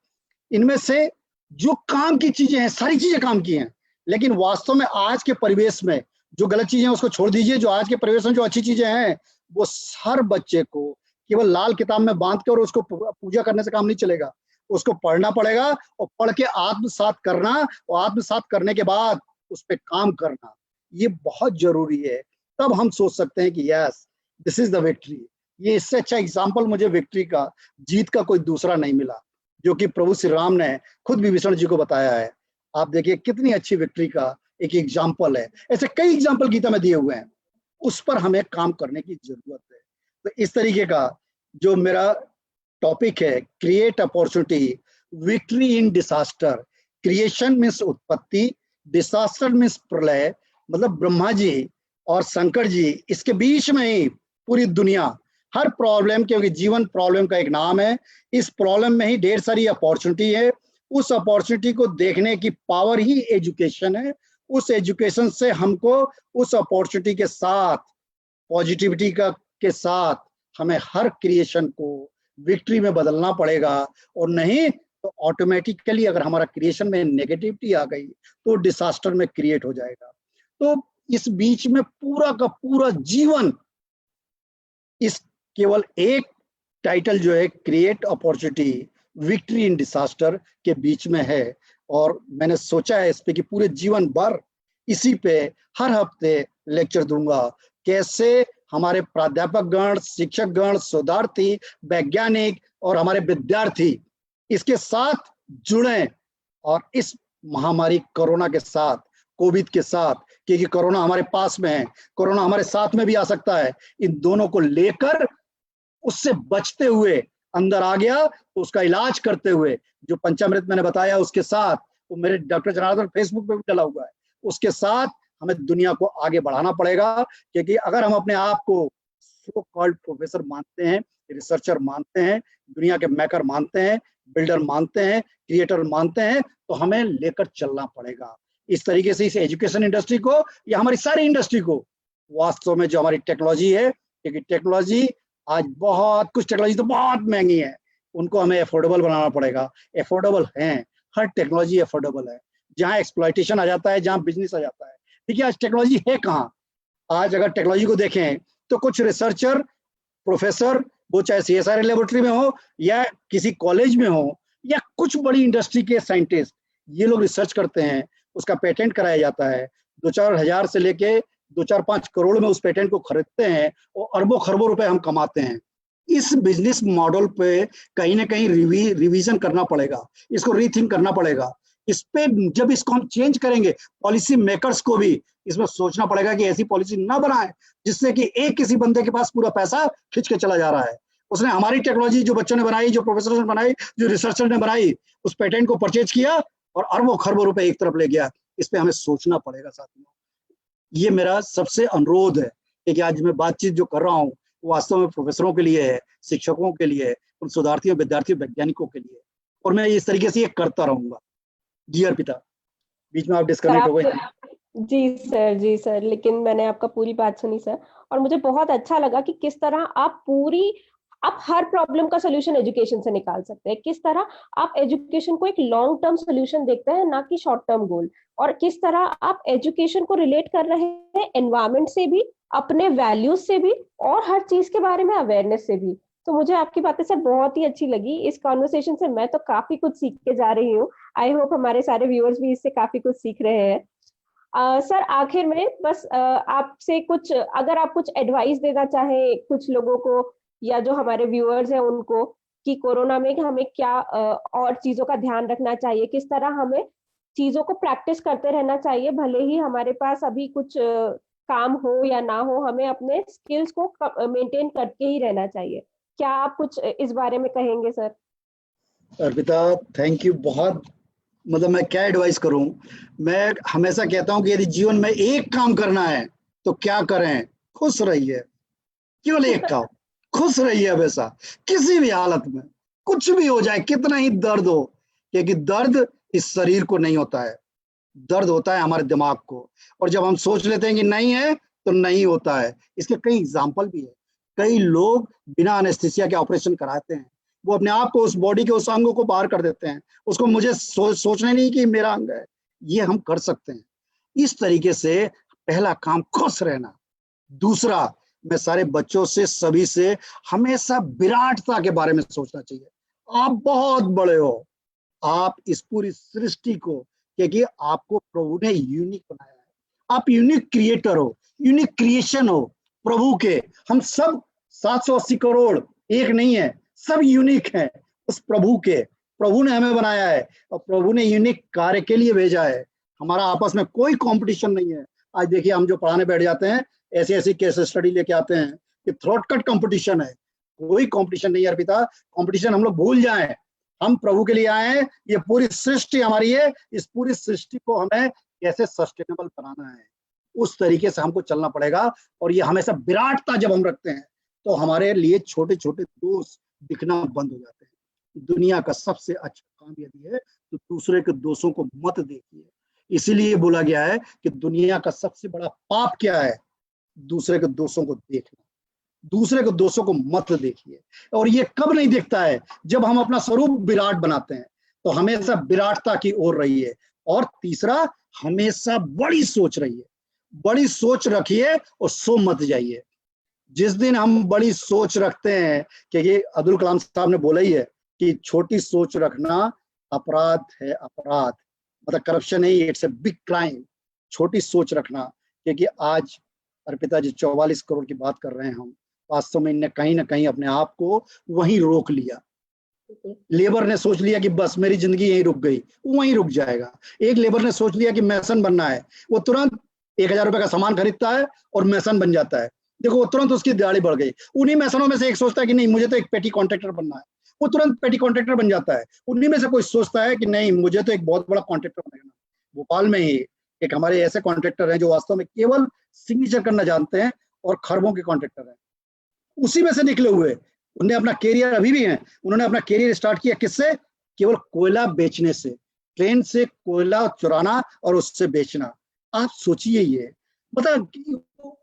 इनमें से जो काम की चीजें हैं, सारी चीजें काम की हैं, लेकिन वास्तव में आज के परिवेश में जो गलत चीजें हैं उसको छोड़ दीजिए। जो आज के परिवेश में जो अच्छी चीजें हैं, वो हर बच्चे को केवल लाल किताब में बांध कर और उसको पूजा करने से काम नहीं चलेगा। उसको पढ़ना पड़ेगा, और पढ़ के आत्मसात करना, और आत्मसात करने के बाद उस पर काम करना, ये बहुत जरूरी है। तब हम सोच सकते हैं कि yes, this is the victory. ये इससे अच्छा एग्जाम्पल मुझे विक्ट्री का, जीत का कोई दूसरा नहीं मिला, जो कि प्रभु श्री राम ने खुद विभीषण जी को बताया है। आप देखिए कितनी अच्छी विक्ट्री का एक एग्जाम्पल है। ऐसे कई एग्जाम्पल गीता में दिए हुए हैं, उस पर हमें काम करने की जरूरत है। तो इस तरीके का जो मेरा टॉपिक है create opportunity, victory in disaster. Creation means उत्पत्ति, डिसास्टर मीन्स प्रलय, मतलब ब्रह्मा जी और शंकर जी, इसके बीच में ही पूरी दुनिया, हर प्रॉब्लम, क्योंकि जीवन प्रॉब्लम का एक नाम है, इस प्रॉब्लम में ही ढेर सारी अपॉर्चुनिटी है। उस अपॉर्चुनिटी को देखने की पावर ही एजुकेशन है। उस एजुकेशन से हमको उस अपॉर्चुनिटी के साथ, पॉजिटिविटी का के साथ, हमें हर क्रिएशन को विक्ट्री में बदलना पड़ेगा, और नहीं तो ऑटोमेटिकली अगर हमारा क्रिएशन में नेगेटिविटी आ गई तो डिसास्टर में क्रिएट हो जाएगा। तो इस बीच में पूरा का पूरा जीवन इस केवल एक टाइटल जो है create opportunity victory in disaster के बीच में है। और मैंने सोचा है इस पे कि पूरे जीवन भर इसी पे हर हफ्ते लेक्चर दूंगा, कैसे हमारे प्राध्यापक गण, शिक्षक गण, शोधार्थी, वैज्ञानिक और हमारे विद्यार्थी इसके साथ जुड़े, और इस महामारी कोरोना के साथ, कोविड के साथ, क्योंकि कोरोना हमारे पास में है, कोरोना हमारे साथ में भी आ सकता है, इन दोनों को लेकर उससे बचते हुए अंदर आ गया, तो उसका इलाज करते हुए जो पंचामृत मैंने बताया उसके साथ, वो मेरे डॉक्टर जनार्दन फेसबुक पे भी डला हुआ है, उसके साथ हमें दुनिया को आगे बढ़ाना पड़ेगा। क्योंकि अगर हम अपने आप को सो कॉल्ड प्रोफेसर मानते हैं, रिसर्चर मानते हैं, दुनिया के मेकर मानते हैं, बिल्डर मानते हैं, क्रिएटर मानते हैं, तो हमें लेकर चलना पड़ेगा। इस तरीके से इस एजुकेशन इंडस्ट्री को या हमारी सारी इंडस्ट्री को, वास्तव में जो हमारी टेक्नोलॉजी है, क्योंकि टेक्नोलॉजी आज बहुत कुछ, टेक्नोलॉजी तो बहुत महंगी है, उनको हमें अफोर्डेबल बनाना पड़ेगा। अफोर्डेबल है, हर टेक्नोलॉजी अफोर्डेबल है। जहाँ एक्सप्लॉयटेशन आ जाता है, जहाँ बिजनेस आ जाता है। देखिए आज टेक्नोलॉजी है कहाँ? आज अगर टेक्नोलॉजी को देखें तो कुछ रिसर्चर, प्रोफेसर, वो चाहे CSIR लेबोरेटरी में हो या किसी कॉलेज में हो या कुछ बड़ी इंडस्ट्री के साइंटिस्ट, ये लोग रिसर्च करते हैं, उसका पेटेंट कराया जाता है, 2-4 हजार से लेके 2-4-5 करोड़ में उस पेटेंट को खरीदते हैं और अरबों खरबों रुपए हम कमाते हैं। इस बिजनेस मॉडल पे कहीं ना कहीं रिवीजन करना पड़ेगा, इसको रीथिंक करना पड़ेगा। इस पे जब इसको हम चेंज करेंगे, पॉलिसी मेकर्स को भी इसमें सोचना पड़ेगा कि ऐसी पॉलिसी ना बनाए जिससे कि एक किसी बंदे के पास पूरा पैसा खींच के चला जा रहा है। उसने हमारी टेक्नोलॉजी जो बच्चों ने बनाई, जो प्रोफेसर ने बनाई, जो रिसर्चर ने बनाई, उस पेटेंट को परचेज किया और अरबों खरबों रुपए एक तरफ ले गया। इस पे हमें सोचना पड़ेगा साथियों। ये मेरा सबसे अनुरोध है कि आज मैं बातचीत जो कर रहा हूँ वास्तव में प्रोफेसरों के लिए है, शिक्षकों के लिए है, उन शोधार्थियों, विद्यार्थियों, वैज्ञानिकों के लिए, और मैं इस तरीके से ये करता रहूंगा। जी अर्पिता, बीच में आप डिस्कनेक्ट हो गए। जी सर, लेकिन मैंने आपका पूरी बात सुनी सर, और मुझे बहुत अच्छा लगा कि किस तरह आप हर प्रॉब्लम का सोल्यूशन एजुकेशन से निकाल सकते हैं, किस तरह आप एजुकेशन को एक लॉन्ग टर्म सोल्यूशन देखते हैं, ना कि शॉर्ट टर्म गोल, और किस तरह आप एजुकेशन को रिलेट कर रहे हैं एनवायरमेंट से भी, अपने वैल्यूज से भी, और हर चीज के बारे में अवेयरनेस से भी। तो मुझे आपकी बातें सर बहुत ही अच्छी लगी। इस कॉन्वर्सेशन से मैं तो काफी कुछ सीख के जा रही हूँ। आई होप हमारे सारे व्यूअर्स भी इससे काफी कुछ सीख रहे हैं। सर आखिर में बस आपसे कुछ, अगर आप कुछ एडवाइस देना चाहें कुछ लोगों को या जो हमारे व्यूअर्स हैं उनको, कि कोरोना में हमें क्या और चीजों का ध्यान रखना चाहिए, किस तरह हमें चीजों को प्रैक्टिस करते रहना चाहिए, भले ही हमारे पास अभी कुछ काम हो या ना हो, हमें अपने स्किल्स को मेंटेन करके ही रहना चाहिए। क्या आप कुछ इस बारे में कहेंगे सर? Arpita, thank you. बहुत, मतलब मैं क्या एडवाइस करूं। मैं हमेशा कहता हूं कि यदि जीवन में एक काम करना है तो क्या करें? खुश रहिए, केवल एक काम, खुश रहिए हमेशा, किसी भी हालत में, कुछ भी हो जाए, कितना ही दर्द हो, क्योंकि दर्द इस शरीर को नहीं होता है, दर्द होता है हमारे दिमाग को। और जब हम सोच लेते हैं कि नहीं है तो नहीं होता है। इसके कई एग्जाम्पल भी है। कई लोग बिना एनेस्थीसिया के ऑपरेशन कराते हैं, वो अपने आप को, उस बॉडी के उस अंगों को बाहर कर देते हैं, उसको मुझे सोचना नहीं कि मेरा अंग है। ये हम कर सकते हैं। इस तरीके से पहला काम खुश रहना। दूसरा, मैं सारे बच्चों से, सभी से हमेशा विराटता के बारे में सोचना चाहिए। आप बहुत बड़े हो, आप इस पूरी सृष्टि को, क्योंकि आपको प्रभु ने यूनिक बनाया है, आप यूनिक क्रिएटर हो, यूनिक क्रिएशन हो प्रभु के। हम सब 780 करोड़ एक नहीं है, सब यूनिक हैं उस प्रभु के। प्रभु ने हमें बनाया है और प्रभु ने यूनिक कार्य के लिए भेजा है। हमारा आपस में कोई कंपटीशन नहीं है। आज देखिए, हम जो पढ़ाने बैठ जाते हैं, ऐसी ऐसी केस स्टडी लेके आते हैं कि थ्रोट कट कंपटीशन है, कोई कंपटीशन नहीं है अर्पिता, कंपटीशन हम लोग भूल जाएं। हम प्रभु के लिए आए हैं, ये पूरी सृष्टि हमारी है, इस पूरी सृष्टि को हमें कैसे सस्टेनेबल बनाना है उस तरीके से हमको चलना पड़ेगा। और ये हमेशा विराटता जब हम रखते हैं तो हमारे लिए छोटे छोटे दोष दिखना बंद हो जाते हैं। दुनिया का सबसे अच्छा काम यदि है तो दूसरे के दोषों को मत देखिए। इसीलिए बोला गया है कि दुनिया का सबसे बड़ा पाप क्या है? दूसरे के दोषों को देखना। दूसरे के दोषों को मत देखिए। और ये कब नहीं दिखता है? जब हम अपना स्वरूप विराट बनाते हैं। तो हमेशा विराटता की ओर रहिए। और तीसरा, हमेशा बड़ी सोच रहिए। बड़ी सोच रखिए और सो मत जाइए। जिस दिन हम बड़ी सोच रखते हैं, कि ये अब्दुल कलाम साहब ने बोला ही है कि छोटी सोच रखना अपराध है, अपराध मतलब करप्शन नहीं, इट्स ए बिग क्राइम। छोटी सोच रखना, क्योंकि आज अर्पिता जी 44 करोड़ की बात कर रहे हैं हम, वास्तव में इनने कहीं ना कहीं अपने आप को वहीं रोक लिया। लेबर ने सोच लिया कि बस मेरी जिंदगी यहीं रुक गई, वो वहीं रुक जाएगा। एक लेबर ने सोच लिया कि मैसन बनना है, वो तुरंत 1000 रुपए का सामान खरीदता है और मैसन बन जाता है। देखो वो तुरंत उसकी दिहाड़ी बढ़ गई। उन्हीं मैसनों में से एक सोचता है कि नहीं मुझे तो एक पेटी कॉन्ट्रैक्टर बनना है, वो तुरंत पेटी कॉन्ट्रैक्टर बन जाता है। उन्हीं में से कोई सोचता है कि नहीं मुझे तो एक बहुत बड़ा कॉन्ट्रैक्टर बनना। भोपाल में ही एक हमारे ऐसे कॉन्ट्रैक्टर हैं जो वास्तव में केवल सिग्नेचर करना जानते हैं और खरबों के कॉन्ट्रैक्टर हैं। उसी में से निकले हुए उन्होंने अपना कैरियर, अभी भी हैं, उन्होंने अपना कैरियर स्टार्ट किया किससे? केवल कोयला बेचने से। ट्रेन से कोयला चुराना और उससे बेचना। आप सोचिए ये, मतलब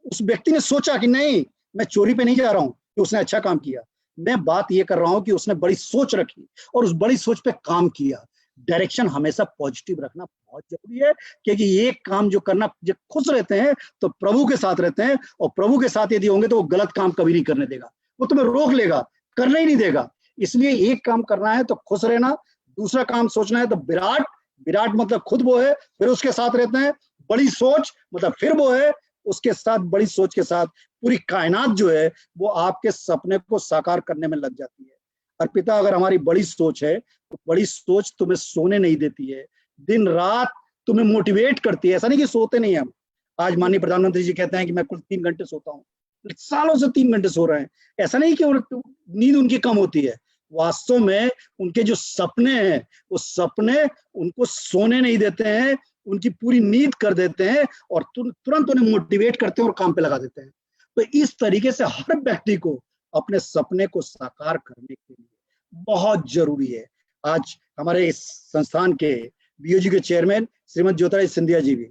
उस व्यक्ति ने सोचा कि नहीं मैं चोरी पे नहीं जा रहा हूं, कि उसने अच्छा काम किया। मैं बात ये कर रहा हूं कि उसने बड़ी सोच रखी और उस बड़ी सोच पे काम किया। डायरेक्शन हमेशा पॉजिटिव रखना बहुत जरूरी है, क्योंकि ये काम जो करना, जब खुश रहते हैं तो प्रभु के साथ रहते हैं, और प्रभु के साथ यदि होंगे तो वो गलत काम कभी नहीं करने देगा, वो तुम्हें रोक लेगा, करने ही नहीं देगा। इसलिए एक काम करना है तो खुश रहना, दूसरा काम सोचना है तो विराट। विराट मतलब खुद वो है, फिर उसके साथ रहते हैं। बड़ी सोच मतलब फिर वो है, उसके साथ बड़ी सोच के साथ पूरी कायनात जो है वो आपके सपने को साकार करने में लग जाती है। अर्पिता, अगर हमारी बड़ी सोच है तो बड़ी सोच तुम्हें सोने नहीं देती है, दिन रात तुम्हें मोटिवेट करती है। ऐसा नहीं कि सोते नहीं हम। आज माननीय प्रधानमंत्री जी कहते हैं कि मैं कुल 3 घंटे सोता हूँ, सालों से 3 घंटे सो रहे हैं। ऐसा नहीं कि नींद उनकी कम होती है, वास्तव में उनके जो सपने हैं वो सपने उनको सोने नहीं देते हैं, उनकी पूरी नींद कर देते हैं और तुरंत उन्हें मोटिवेट करते हैं और काम पे लगा देते हैं। तो इस तरीके से हर व्यक्ति को अपने सपने को साकार करने के लिए बहुत जरूरी है। आज हमारे इस संस्थान के बीओजी के चेयरमैन श्रीमती ज्योतिरादित्य सिंधिया जी भी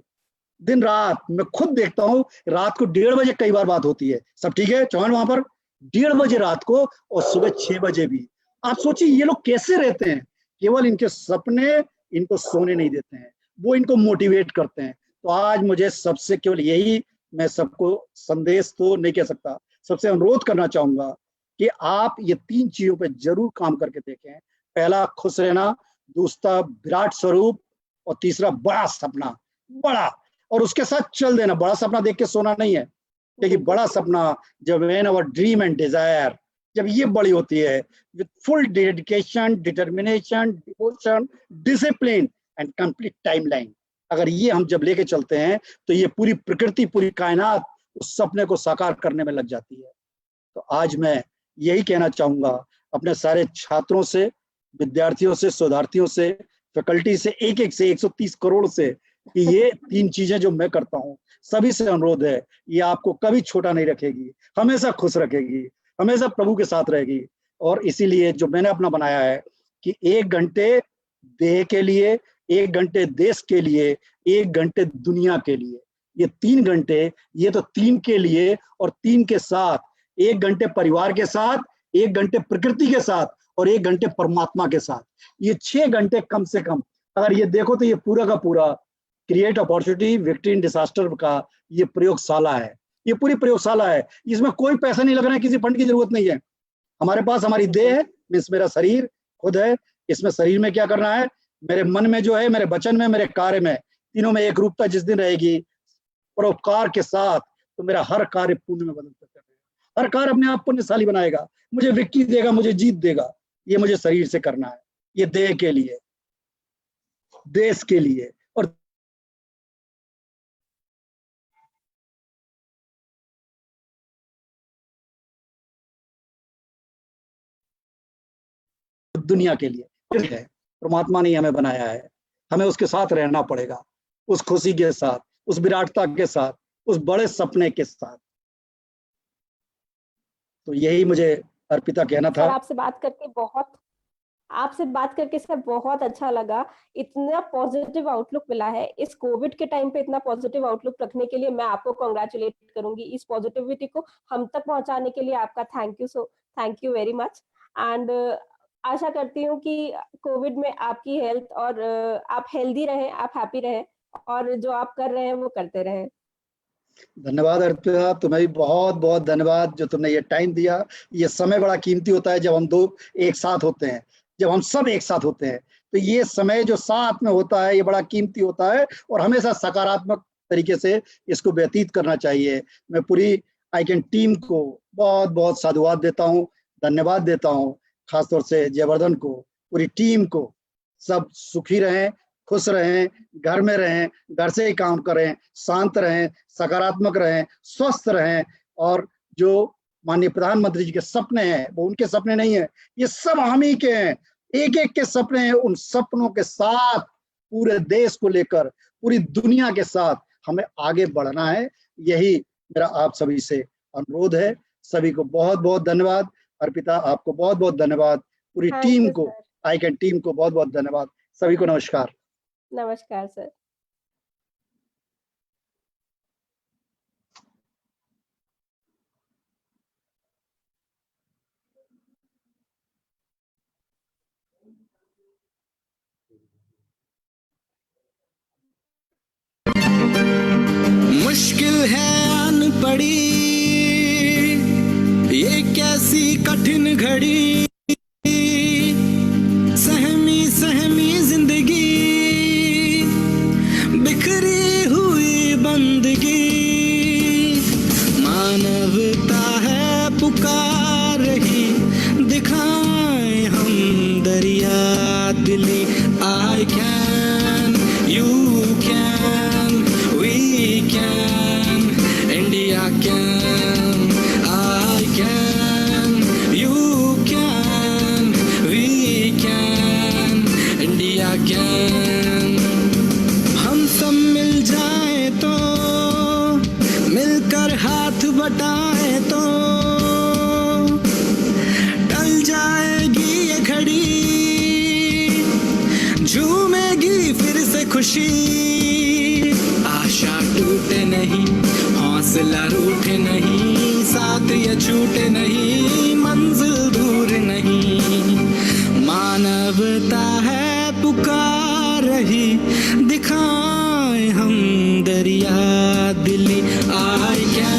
दिन रात, मैं खुद देखता हूँ, रात को 1:30 बजे कई बार बात होती है, सब ठीक है चौहान वहां पर, 1:30 बजे रात को और सुबह 6 बजे भी। आप सोचिए ये लोग कैसे रहते हैं? केवल इनके सपने इनको सोने नहीं देते हैं, वो इनको मोटिवेट करते हैं। तो आज मुझे सबसे केवल यही, मैं सबको संदेश तो नहीं कह सकता, सबसे अनुरोध करना चाहूंगा कि आप ये 3 चीजों पे जरूर काम करके देखें। पहला, खुश रहना, दूसरा विराट स्वरूप, और तीसरा बड़ा सपना। बड़ा, और उसके साथ चल देना। बड़ा सपना देख के सोना नहीं है, क्योंकि बड़ा सपना जब when our dream and desire, जब ये बड़ी होती है with full dedication, determination, devotion, discipline and complete timeline, अगर ये हम जब लेके चलते हैं तो ये पूरी प्रकृति, पूरी कायनात उस सपने को साकार करने में लग जाती है। तो आज मैं यही कहना चाहूंगा अपने सारे छात्रों से, विद्यार्थियों से, शोधार्थियों से, फैकल्टी से, एक से 130 करोड़ से, कि ये 3 चीजें जो मैं करता हूँ, सभी से अनुरोध है, ये आपको कभी छोटा नहीं रखेगी, हमेशा खुश रखेगी, हमेशा प्रभु के साथ रहेगी। और इसीलिए जो मैंने अपना बनाया है कि 1 घंटे देह के लिए, 1 घंटे देश के लिए, 1 घंटे दुनिया के लिए, ये 3 घंटे, ये तो 3 के लिए, और 3 के साथ 1 घंटे परिवार के साथ, 1 घंटे प्रकृति के साथ, और 1 घंटे परमात्मा के साथ। ये 6 घंटे कम से कम अगर ये देखो तो ये पूरा का पूरा create opportunity victory in disaster का ये प्रयोगशाला है। ये पूरी प्रयोगशाला है, इसमें कोई पैसा नहीं लगना है, किसी फंड की जरूरत नहीं है। हमारे पास हमारी देह है, मीन्स मेरा शरीर खुद है, इसमें शरीर में क्या करना है, मेरे मन में जो है, मेरे वचन में, मेरे कार्य में, तीनों में एक रूपता जिस दिन रहेगी परोपकार के साथ, तो मेरा हर कार्य पुण्य में बदल सकता है। हर कार्य अपने आप पुण्यशाली बनाएगा, मुझे विक्ट्री देगा, मुझे जीत देगा। ये मुझे शरीर से करना है, ये देह के लिए, देश के लिए, और दुनिया के लिए है। परमात्मा ने हमें बनाया है, हमें उसके साथ रहना पड़ेगा, उस खुशी के साथ, उस विराटता के साथ, उस बड़े सपने के साथ। तो यही मुझे अर्पिता कहना था। आपसे बात करके सर बहुत अच्छा लगा। इतना पॉजिटिव आउटलुक मिला है इस कोविड के टाइम पे, इतना पॉजिटिव आउटलुक रखने के लिए मैं आपको कांग्रेचुलेट करूंगी। इस पॉजिटिविटी को हम तक पहुंचाने के लिए आपका thank you very much. And आशा करती हूँ कि कोविड में आपकी हेल्थ और आप हेल्दी रहें, आप हैप्पी रहें, और जो आप कर रहे हैं वो करते रहें। धन्यवाद अर्पिता, तुम्हें भी बहुत बहुत धन्यवाद जो तुमने ये टाइम दिया। ये समय बड़ा कीमती होता है जब हम दो एक साथ होते हैं, जब हम सब एक साथ होते हैं, तो ये समय जो साथ में होता है ये बड़ा कीमती होता है और हमेशा सकारात्मक तरीके से इसको व्यतीत करना चाहिए। मैं पूरी आईकैन टीम को बहुत बहुत साधुवाद देता हूँ, धन्यवाद देता हूँ, खासतौर से जयवर्धन को, पूरी टीम को। सब सुखी रहें, खुश रहें, घर में रहें, घर से ही काम करें, शांत रहें, सकारात्मक रहें, स्वस्थ रहें। और जो माननीय प्रधानमंत्री जी के सपने हैं वो उनके सपने नहीं है, ये सब हम ही के हैं, एक एक के सपने हैं। उन सपनों के साथ पूरे देश को लेकर, पूरी दुनिया के साथ हमें आगे बढ़ना है। यही मेरा आप सभी से अनुरोध है। सभी को बहुत बहुत धन्यवाद। अर्पिता, आपको बहुत बहुत धन्यवाद। पूरी टीम को, आईकैन टीम को बहुत बहुत धन्यवाद। सभी को नमस्कार। नमस्कार सर। मुश्किल है आन पड़ी ये कैसी कठिन घड़ी, सहमी सहमी जिंदगी, बिखरी हुई बंदगी, मानवता है पुकार रही, दिखाएं हम दरिया दिली। I can, you can, we can, India can, I can, you can, we can, India can। हम सब मिल जाए तो, मिलकर हाथ बटाए तो, टल जाएगी ये घड़ी, झूमेगी फिर से खुशी। आशा टूटे नहीं, हौसला रूठे नहीं, साथ ये छूटे नहीं, मंजिल दूर नहीं, मानवता है पुकार रही, दिखाएं हम दरिया दिली। I can